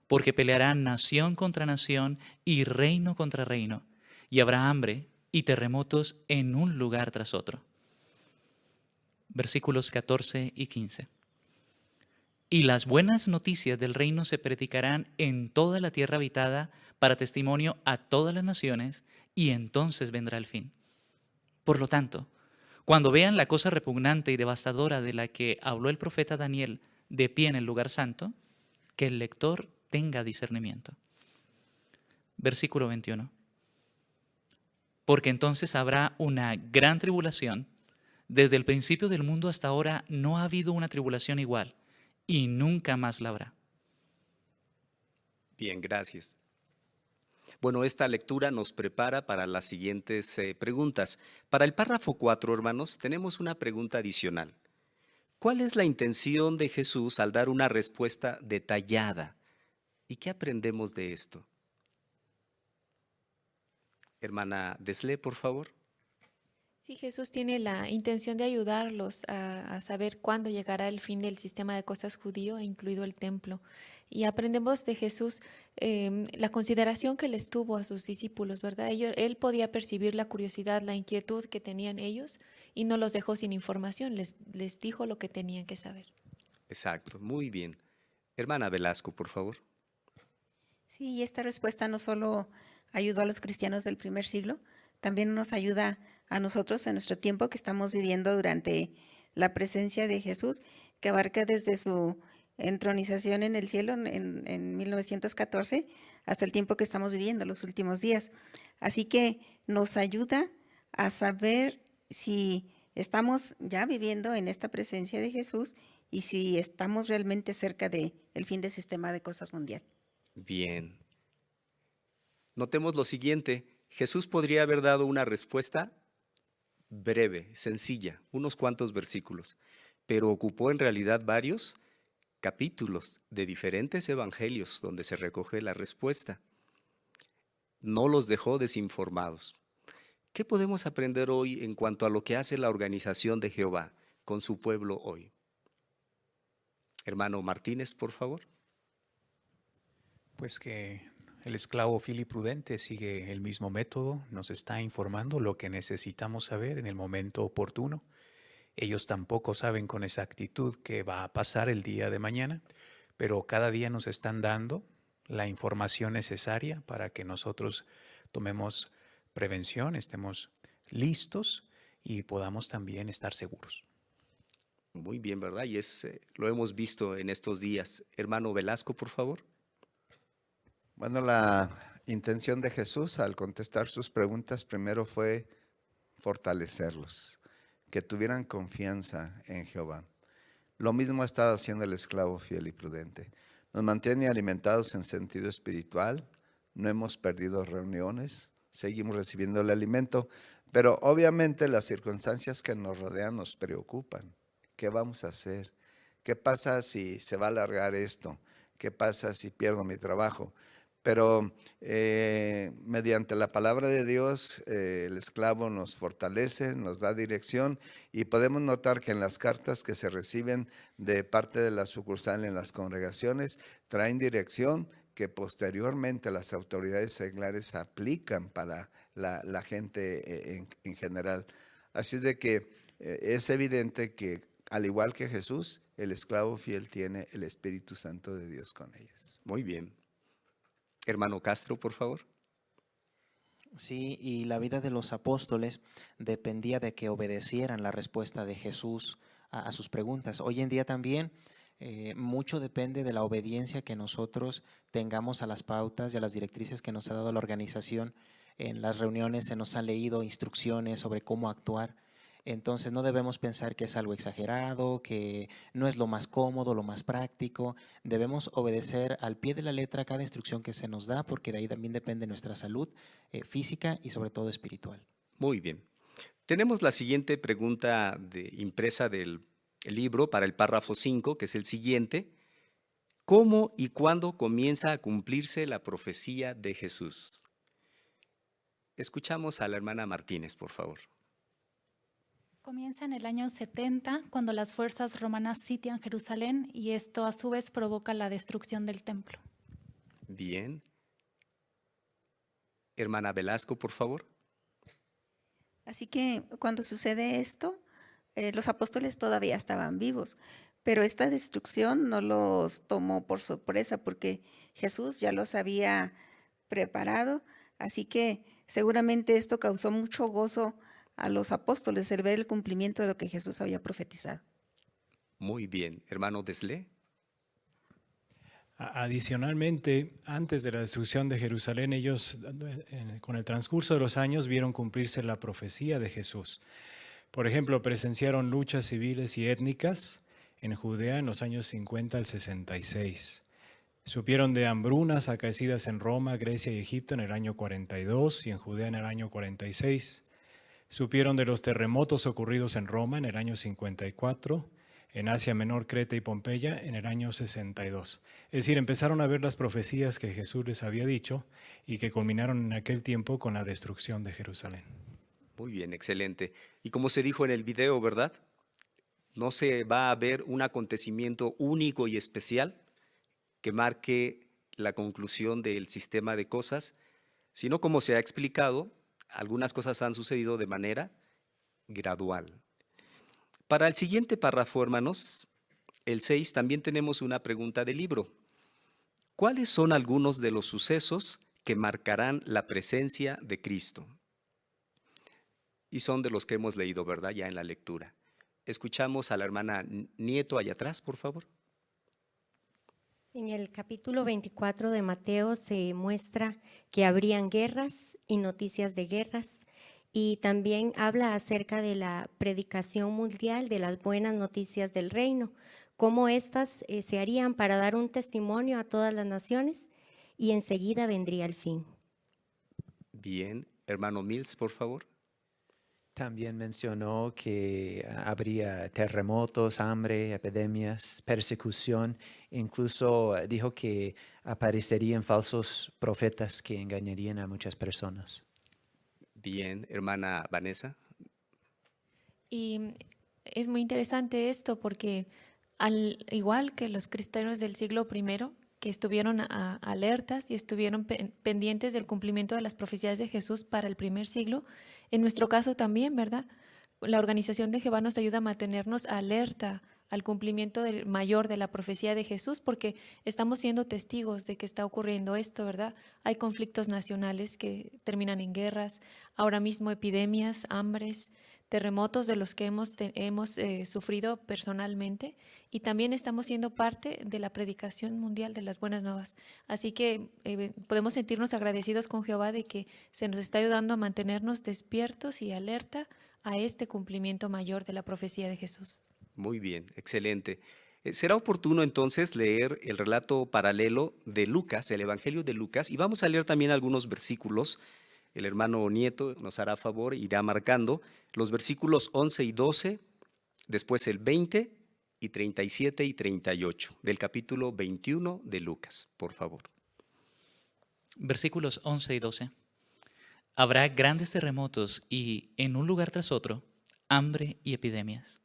Porque pelearán nación contra nación y reino contra reino, y habrá hambre y terremotos en un lugar tras otro. Versículos 14 y 15. Y las buenas noticias del reino se predicarán en toda la tierra habitada para testimonio a todas las naciones, y entonces vendrá el fin. Por lo tanto, cuando vean la cosa repugnante y devastadora de la que habló el profeta Daniel de pie en el lugar santo, que el lector tenga discernimiento. Versículo 21. Porque entonces habrá una gran tribulación. Desde el principio del mundo hasta ahora no ha habido una tribulación igual, y nunca más la habrá. Bien, gracias. Bueno, esta lectura nos prepara para las siguientes preguntas. Para el párrafo 4, hermanos, tenemos una pregunta adicional. ¿Cuál es la intención de Jesús al dar una respuesta detallada? ¿Y qué aprendemos de esto? Hermana Deslé, por favor. Sí, Jesús tiene la intención de ayudarlos a saber cuándo llegará el fin del sistema de cosas judío, incluido el templo. Y aprendemos de Jesús la consideración que les tuvo a sus discípulos, ¿verdad? Él podía percibir la curiosidad, la inquietud que tenían ellos y no los dejó sin información, les dijo lo que tenían que saber. Exacto, muy bien. Hermana Velasco, por favor. Sí, y esta respuesta no solo ayudó a los cristianos del primer siglo, también nos ayuda a nosotros en nuestro tiempo que estamos viviendo durante la presencia de Jesús, que abarca desde su entronización en el cielo en 1914 hasta el tiempo que estamos viviendo, los últimos días. Así que nos ayuda a saber si estamos ya viviendo en esta presencia de Jesús y si estamos realmente cerca del fin del sistema de cosas mundial. Bien. Notemos lo siguiente. Jesús podría haber dado una respuesta breve, sencilla, unos cuantos versículos, pero ocupó en realidad varios capítulos de diferentes evangelios donde se recoge la respuesta. No los dejó desinformados. ¿Qué podemos aprender hoy en cuanto a lo que hace la organización de Jehová con su pueblo hoy? Hermano Martínez, por favor. Pues que el esclavo fiel y prudente sigue el mismo método, nos está informando lo que necesitamos saber en el momento oportuno. Ellos tampoco saben con exactitud qué va a pasar el día de mañana, pero cada día nos están dando la información necesaria para que nosotros tomemos prevención, estemos listos y podamos también estar seguros. Muy bien, ¿verdad? Y lo hemos visto en estos días. Hermano Velasco, por favor. Bueno, la intención de Jesús al contestar sus preguntas primero fue fortalecerlos, que tuvieran confianza en Jehová. Lo mismo ha estado haciendo el esclavo fiel y prudente. Nos mantiene alimentados en sentido espiritual, no hemos perdido reuniones, seguimos recibiendo el alimento, pero obviamente las circunstancias que nos rodean nos preocupan. ¿Qué vamos a hacer? ¿Qué pasa si se va a alargar esto? ¿Qué pasa si pierdo mi trabajo? Pero mediante la palabra de Dios, el esclavo nos fortalece, nos da dirección y podemos notar que en las cartas que se reciben de parte de la sucursal en las congregaciones, traen dirección que posteriormente las autoridades seglares aplican para la gente en general. Así es de que es evidente que al igual que Jesús, el esclavo fiel tiene el Espíritu Santo de Dios con ellos. Muy bien. Hermano Castro, por favor. Sí, y la vida de los apóstoles dependía de que obedecieran la respuesta de Jesús a sus preguntas. Hoy en día también mucho depende de la obediencia que nosotros tengamos a las pautas y a las directrices que nos ha dado la organización. En las reuniones se nos han leído instrucciones sobre cómo actuar. Entonces no debemos pensar que es algo exagerado, que no es lo más cómodo, lo más práctico. Debemos obedecer al pie de la letra cada instrucción que se nos da, porque de ahí también depende nuestra salud física y sobre todo espiritual. Muy bien. Tenemos la siguiente pregunta impresa del libro para el párrafo 5, que es el siguiente. ¿Cómo y cuándo comienza a cumplirse la profecía de Jesús? Escuchamos a la hermana Martínez, por favor. Comienza en el año 70, cuando las fuerzas romanas sitian Jerusalén y esto a su vez provoca la destrucción del templo. Bien. Hermana Velasco, por favor. Así que cuando sucede esto, los apóstoles todavía estaban vivos, pero esta destrucción no los tomó por sorpresa porque Jesús ya los había preparado, así que seguramente esto causó mucho gozo a los apóstoles el ver el cumplimiento de lo que Jesús había profetizado. Muy bien. Hermano Deslé. Adicionalmente, antes de la destrucción de Jerusalén, ellos con el transcurso de los años vieron cumplirse la profecía de Jesús. Por ejemplo, presenciaron luchas civiles y étnicas en Judea en los años 50 al 66. Supieron de hambrunas acaecidas en Roma, Grecia y Egipto en el año 42 y en Judea en el año 46. Supieron de los terremotos ocurridos en Roma en el año 54, en Asia Menor, Creta y Pompeya en el año 62. Es decir, empezaron a ver las profecías que Jesús les había dicho y que culminaron en aquel tiempo con la destrucción de Jerusalén. Muy bien, excelente. Y como se dijo en el video, ¿verdad? No se va a ver un acontecimiento único y especial que marque la conclusión del sistema de cosas, sino como se ha explicado, algunas cosas han sucedido de manera gradual. Para el siguiente párrafo, hermanos, el 6, también tenemos una pregunta del libro. ¿Cuáles son algunos de los sucesos que marcarán la presencia de Cristo? Y son de los que hemos leído, ¿verdad? Ya en la lectura. Escuchamos a la hermana Nieto allá atrás, por favor. En el capítulo 24 de Mateo se muestra que habrían guerras y noticias de guerras, y también habla acerca de la predicación mundial de las buenas noticias del reino, cómo éstas se harían para dar un testimonio a todas las naciones, y enseguida vendría el fin. Bien, hermano Mills, por favor. También mencionó que habría terremotos, hambre, epidemias, persecución. Incluso dijo que aparecerían falsos profetas que engañarían a muchas personas. Bien, hermana Vanessa. Y es muy interesante esto porque al igual que los cristianos del siglo I, que estuvieron alertas y estuvieron pendientes del cumplimiento de las profecías de Jesús para el primer siglo, en nuestro caso también, ¿verdad? La organización de Jehová nos ayuda a mantenernos alerta al cumplimiento mayor de la profecía de Jesús, porque estamos siendo testigos de que está ocurriendo esto, ¿verdad? Hay conflictos nacionales que terminan en guerras, ahora mismo epidemias, hambres, terremotos de los que hemos sufrido personalmente, y también estamos siendo parte de la predicación mundial de las buenas nuevas. Así que podemos sentirnos agradecidos con Jehová de que se nos está ayudando a mantenernos despiertos y alerta a este cumplimiento mayor de la profecía de Jesús. Muy bien, excelente. Será oportuno entonces leer el relato paralelo de Lucas, el Evangelio de Lucas, y vamos a leer también algunos versículos. El hermano Nieto nos hará favor, irá marcando los versículos 11 y 12, después el 20 y 37 y 38 del capítulo 21 de Lucas, por favor. Versículos 11 y 12. Habrá grandes terremotos y, en un lugar tras otro, hambre y epidemias.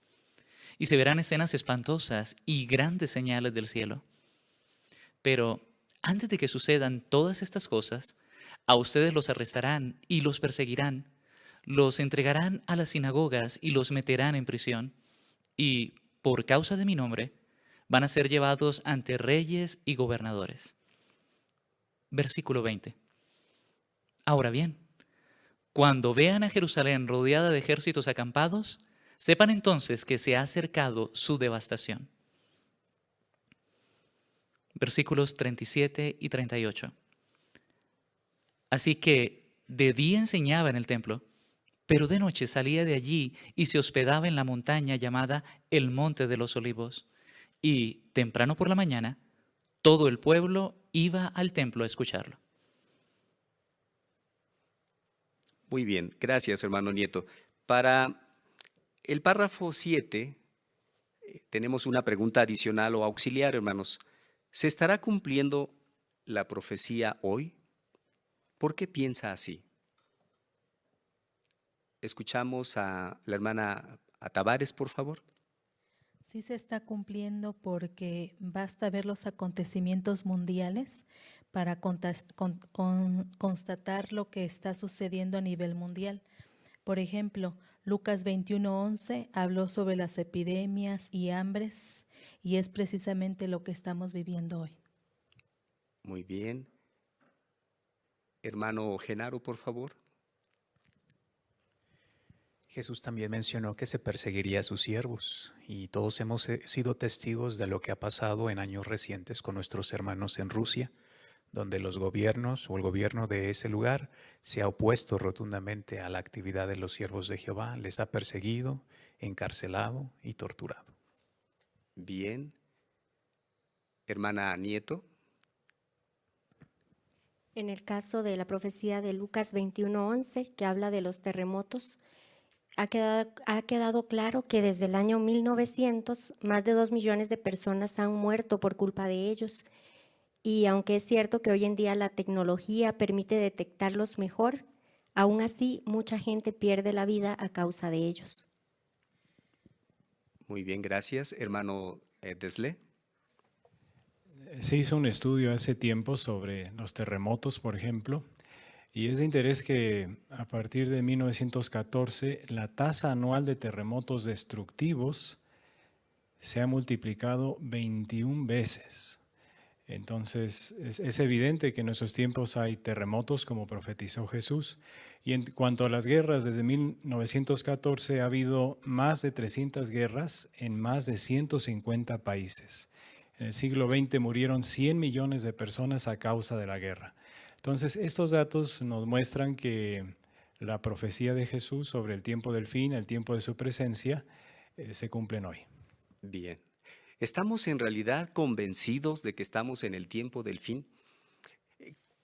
Y se verán escenas espantosas y grandes señales del cielo. Pero antes de que sucedan todas estas cosas, a ustedes los arrestarán y los perseguirán, los entregarán a las sinagogas y los meterán en prisión. Y, por causa de mi nombre, van a ser llevados ante reyes y gobernadores. Versículo 20. Ahora bien, cuando vean a Jerusalén rodeada de ejércitos acampados, sepan entonces que se ha acercado su devastación. Versículos 37 y 38. Así que de día enseñaba en el templo, pero de noche salía de allí y se hospedaba en la montaña llamada el Monte de los Olivos. Y temprano por la mañana, todo el pueblo iba al templo a escucharlo. Muy bien, gracias hermano Nieto. Para el párrafo 7 tenemos una pregunta adicional o auxiliar, hermanos. ¿Se estará cumpliendo la profecía hoy? ¿Por qué piensa así? Escuchamos a la hermana Tavares, por favor. Sí se está cumpliendo porque basta ver los acontecimientos mundiales para constatar lo que está sucediendo a nivel mundial. Por ejemplo, Lucas 21:11 habló sobre las epidemias y hambres, y es precisamente lo que estamos viviendo hoy. Muy bien. Hermano Genaro, por favor. Jesús también mencionó que se perseguiría a sus siervos, y todos hemos sido testigos de lo que ha pasado en años recientes con nuestros hermanos en Rusia, donde los gobiernos o el gobierno de ese lugar se ha opuesto rotundamente a la actividad de los siervos de Jehová, les ha perseguido, encarcelado y torturado. Bien. Hermana Nieto. En el caso de la profecía de Lucas 21:11, que habla de los terremotos, ha quedado claro que desde el año 1900 más de 2 millones de personas han muerto por culpa de ellos. Y aunque es cierto que hoy en día la tecnología permite detectarlos mejor, aún así mucha gente pierde la vida a causa de ellos. Muy bien, gracias. Hermano Desle. Se hizo un estudio hace tiempo sobre los terremotos, por ejemplo, y es de interés que a partir de 1914 la tasa anual de terremotos destructivos se ha multiplicado 21 veces. Entonces, es evidente que en nuestros tiempos hay terremotos, como profetizó Jesús. Y en cuanto a las guerras, desde 1914 ha habido más de 300 guerras en más de 150 países. En el siglo XX murieron 100 millones de personas a causa de la guerra. Entonces, estos datos nos muestran que la profecía de Jesús sobre el tiempo del fin, el tiempo de su presencia, se cumplen hoy. Bien. ¿Estamos en realidad convencidos de que estamos en el tiempo del fin?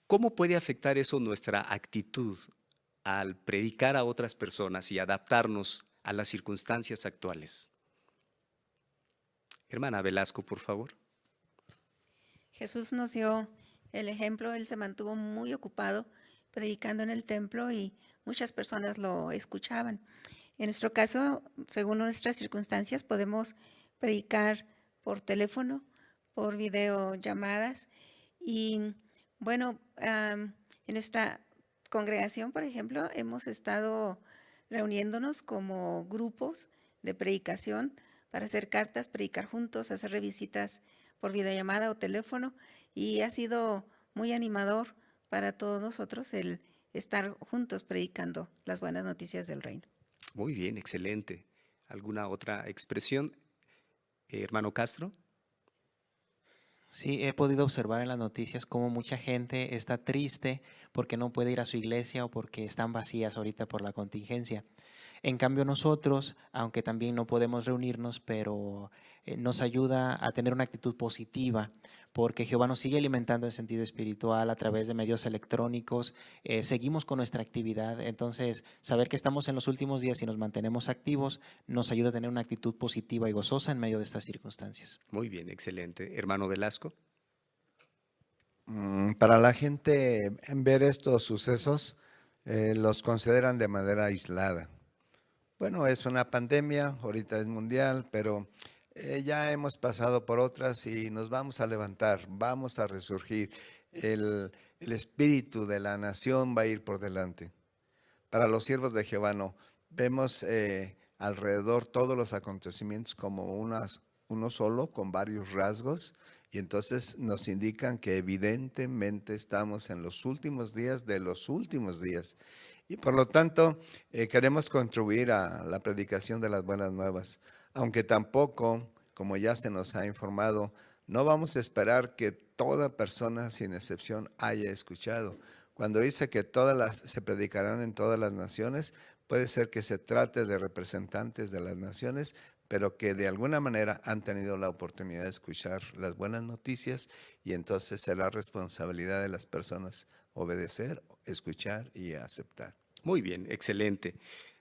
¿Cómo puede afectar eso nuestra actitud al predicar a otras personas y adaptarnos a las circunstancias actuales? Hermana Velasco, por favor. Jesús nos dio el ejemplo, él se mantuvo muy ocupado predicando en el templo y muchas personas lo escuchaban. En nuestro caso, según nuestras circunstancias, podemos predicar por teléfono, por videollamadas y bueno, en nuestra congregación, por ejemplo, hemos estado reuniéndonos como grupos de predicación para hacer cartas, predicar juntos, hacer revisitas por videollamada o teléfono y ha sido muy animador para todos nosotros el estar juntos predicando las buenas noticias del reino. Muy bien, excelente. ¿Alguna otra expresión? Hermano Castro. Sí, he podido observar en las noticias cómo mucha gente está triste porque no puede ir a su iglesia o porque están vacías ahorita por la contingencia. En cambio nosotros, aunque también no podemos reunirnos, pero nos ayuda a tener una actitud positiva, porque Jehová nos sigue alimentando en sentido espiritual a través de medios electrónicos, seguimos con nuestra actividad, entonces saber que estamos en los últimos días y nos mantenemos activos nos ayuda a tener una actitud positiva y gozosa en medio de estas circunstancias. Muy bien, excelente. Hermano Velasco. Para la gente, en ver estos sucesos, los consideran de manera aislada. Bueno, es una pandemia, ahorita es mundial, pero ya hemos pasado por otras y nos vamos a levantar, vamos a resurgir. El espíritu de la nación va a ir por delante. Para los siervos de Jehová no. Vemos alrededor todos los acontecimientos como uno solo, con varios rasgos, y entonces nos indican que evidentemente estamos en los últimos días de los últimos días. Y por lo tanto, queremos contribuir a la predicación de las buenas nuevas, aunque tampoco, como ya se nos ha informado, no vamos a esperar que toda persona sin excepción haya escuchado. Cuando dice que se predicarán en todas las naciones, puede ser que se trate de representantes de las naciones, pero que de alguna manera han tenido la oportunidad de escuchar las buenas noticias y entonces será responsabilidad de las personas obedecer, escuchar y aceptar. Muy bien, excelente.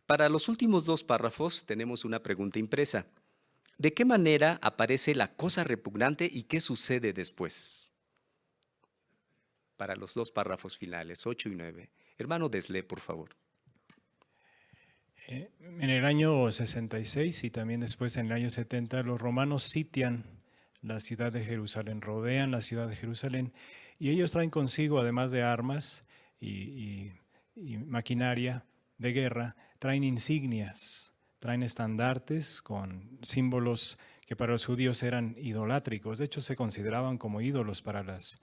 Para los últimos dos párrafos tenemos una pregunta impresa. ¿De qué manera aparece la cosa repugnante y qué sucede después? Para los dos párrafos finales, 8 y 9. Hermano Deslé, por favor. En el año 66 y también después en el año 70, los romanos sitian la ciudad de Jerusalén, rodean la ciudad de Jerusalén y ellos traen consigo, además de armas y maquinaria de guerra, traen insignias, traen estandartes con símbolos que para los judíos eran idolátricos, de hecho se consideraban como ídolos para las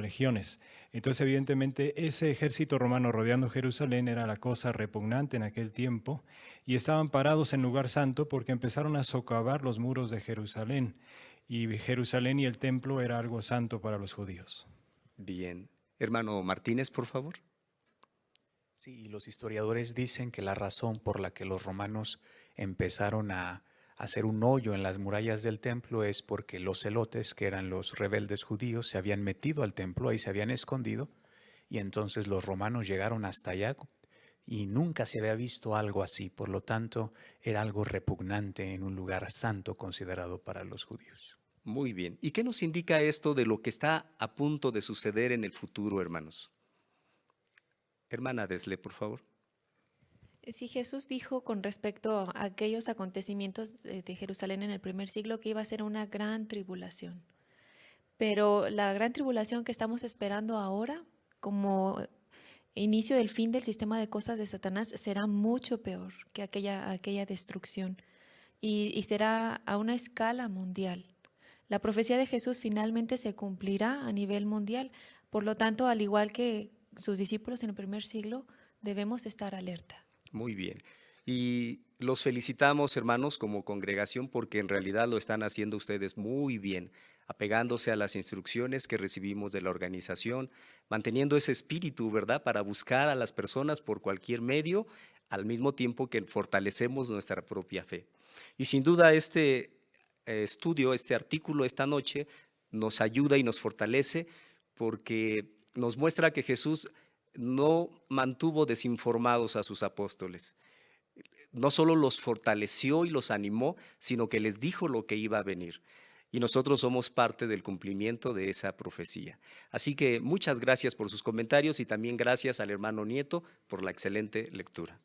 legiones. Entonces, evidentemente, ese ejército romano rodeando Jerusalén era la cosa repugnante en aquel tiempo y estaban parados en lugar santo porque empezaron a socavar los muros de Jerusalén y Jerusalén y el templo era algo santo para los judíos. Bien. Hermano Martínez, por favor. Sí, los historiadores dicen que la razón por la que los romanos empezaron a hacer un hoyo en las murallas del templo es porque los celotes, que eran los rebeldes judíos, se habían metido al templo, ahí se habían escondido, y entonces los romanos llegaron hasta allá y nunca se había visto algo así, por lo tanto era algo repugnante en un lugar santo considerado para los judíos. Muy bien. ¿Y qué nos indica esto de lo que está a punto de suceder en el futuro, hermanos? Hermana Deslé, por favor. Sí, Jesús dijo con respecto a aquellos acontecimientos de Jerusalén en el primer siglo que iba a ser una gran tribulación. Pero la gran tribulación que estamos esperando ahora, como inicio del fin del sistema de cosas de Satanás, será mucho peor que aquella destrucción y será a una escala mundial. La profecía de Jesús finalmente se cumplirá a nivel mundial. Por lo tanto, al igual que sus discípulos en el primer siglo, debemos estar alerta. Muy bien. Y los felicitamos, hermanos, como congregación, porque en realidad lo están haciendo ustedes muy bien, apegándose a las instrucciones que recibimos de la organización, manteniendo ese espíritu, ¿verdad?, para buscar a las personas por cualquier medio, al mismo tiempo que fortalecemos nuestra propia fe. Y sin duda este estudio, este artículo esta noche, nos ayuda y nos fortalece porque nos muestra que Jesús no mantuvo desinformados a sus apóstoles. No solo los fortaleció y los animó, sino que les dijo lo que iba a venir. Y nosotros somos parte del cumplimiento de esa profecía. Así que muchas gracias por sus comentarios y también gracias al hermano Nieto por la excelente lectura.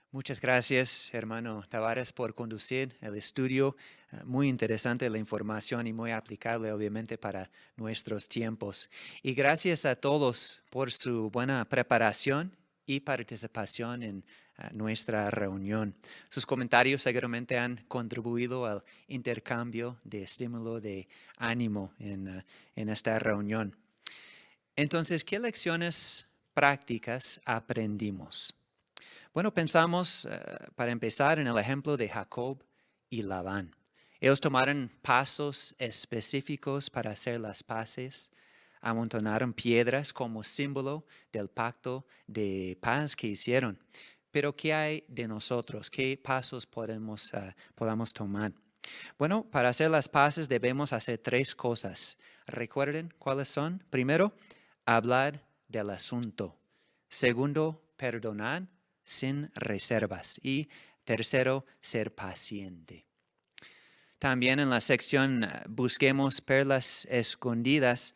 Muchas gracias, hermano Tavares, por conducir el estudio. Muy interesante la información y muy aplicable, obviamente, para nuestros tiempos. Y gracias a todos por su buena preparación y participación en nuestra reunión. Sus comentarios seguramente han contribuido al intercambio de estímulo, de ánimo en esta reunión. Entonces, ¿qué lecciones prácticas aprendimos? Bueno, pensamos para empezar en el ejemplo de Jacob y Labán. Ellos tomaron pasos específicos para hacer las paces, amontonaron piedras como símbolo del pacto de paz que hicieron. Pero ¿qué hay de nosotros? ¿Qué pasos podamos tomar? Bueno, para hacer las paces debemos hacer 3 cosas. ¿Recuerden cuáles son? Primero, hablar del asunto. Segundo, perdonar sin reservas. Y tercero, ser paciente. También en la sección Busquemos perlas escondidas,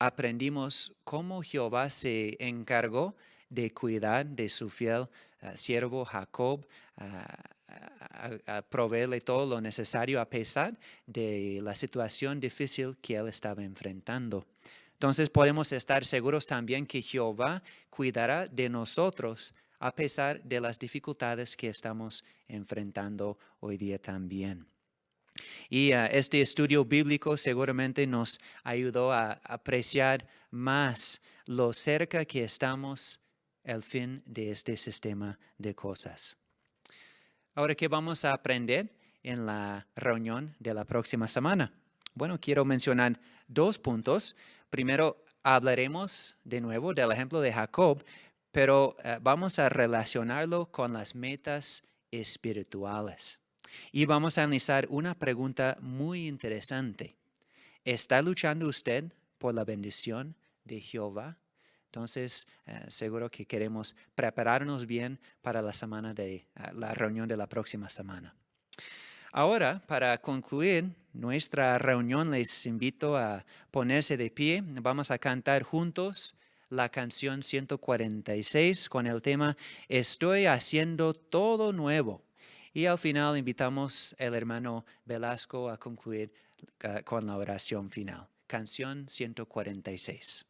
aprendimos cómo Jehová se encargó de cuidar de su fiel siervo Jacob, a proveerle todo lo necesario a pesar de la situación difícil que él estaba enfrentando. Entonces podemos estar seguros también que Jehová cuidará de nosotros a pesar de las dificultades que estamos enfrentando hoy día también. Y este estudio bíblico seguramente nos ayudó a apreciar más lo cerca que estamos al fin de este sistema de cosas. Ahora, ¿qué vamos a aprender en la reunión de la próxima semana? Bueno, quiero mencionar 2 puntos. Primero, hablaremos de nuevo del ejemplo de Jacob, pero vamos a relacionarlo con las metas espirituales. Y vamos a analizar una pregunta muy interesante. ¿Está luchando usted por la bendición de Jehová? Entonces, seguro que queremos prepararnos bien para la semana de la reunión de la próxima semana. Ahora, para concluir nuestra reunión, les invito a ponerse de pie. Vamos a cantar juntos la canción 146 con el tema Estoy haciendo todo nuevo. Y al final invitamos al hermano Velasco a concluir con la oración final. Canción 146.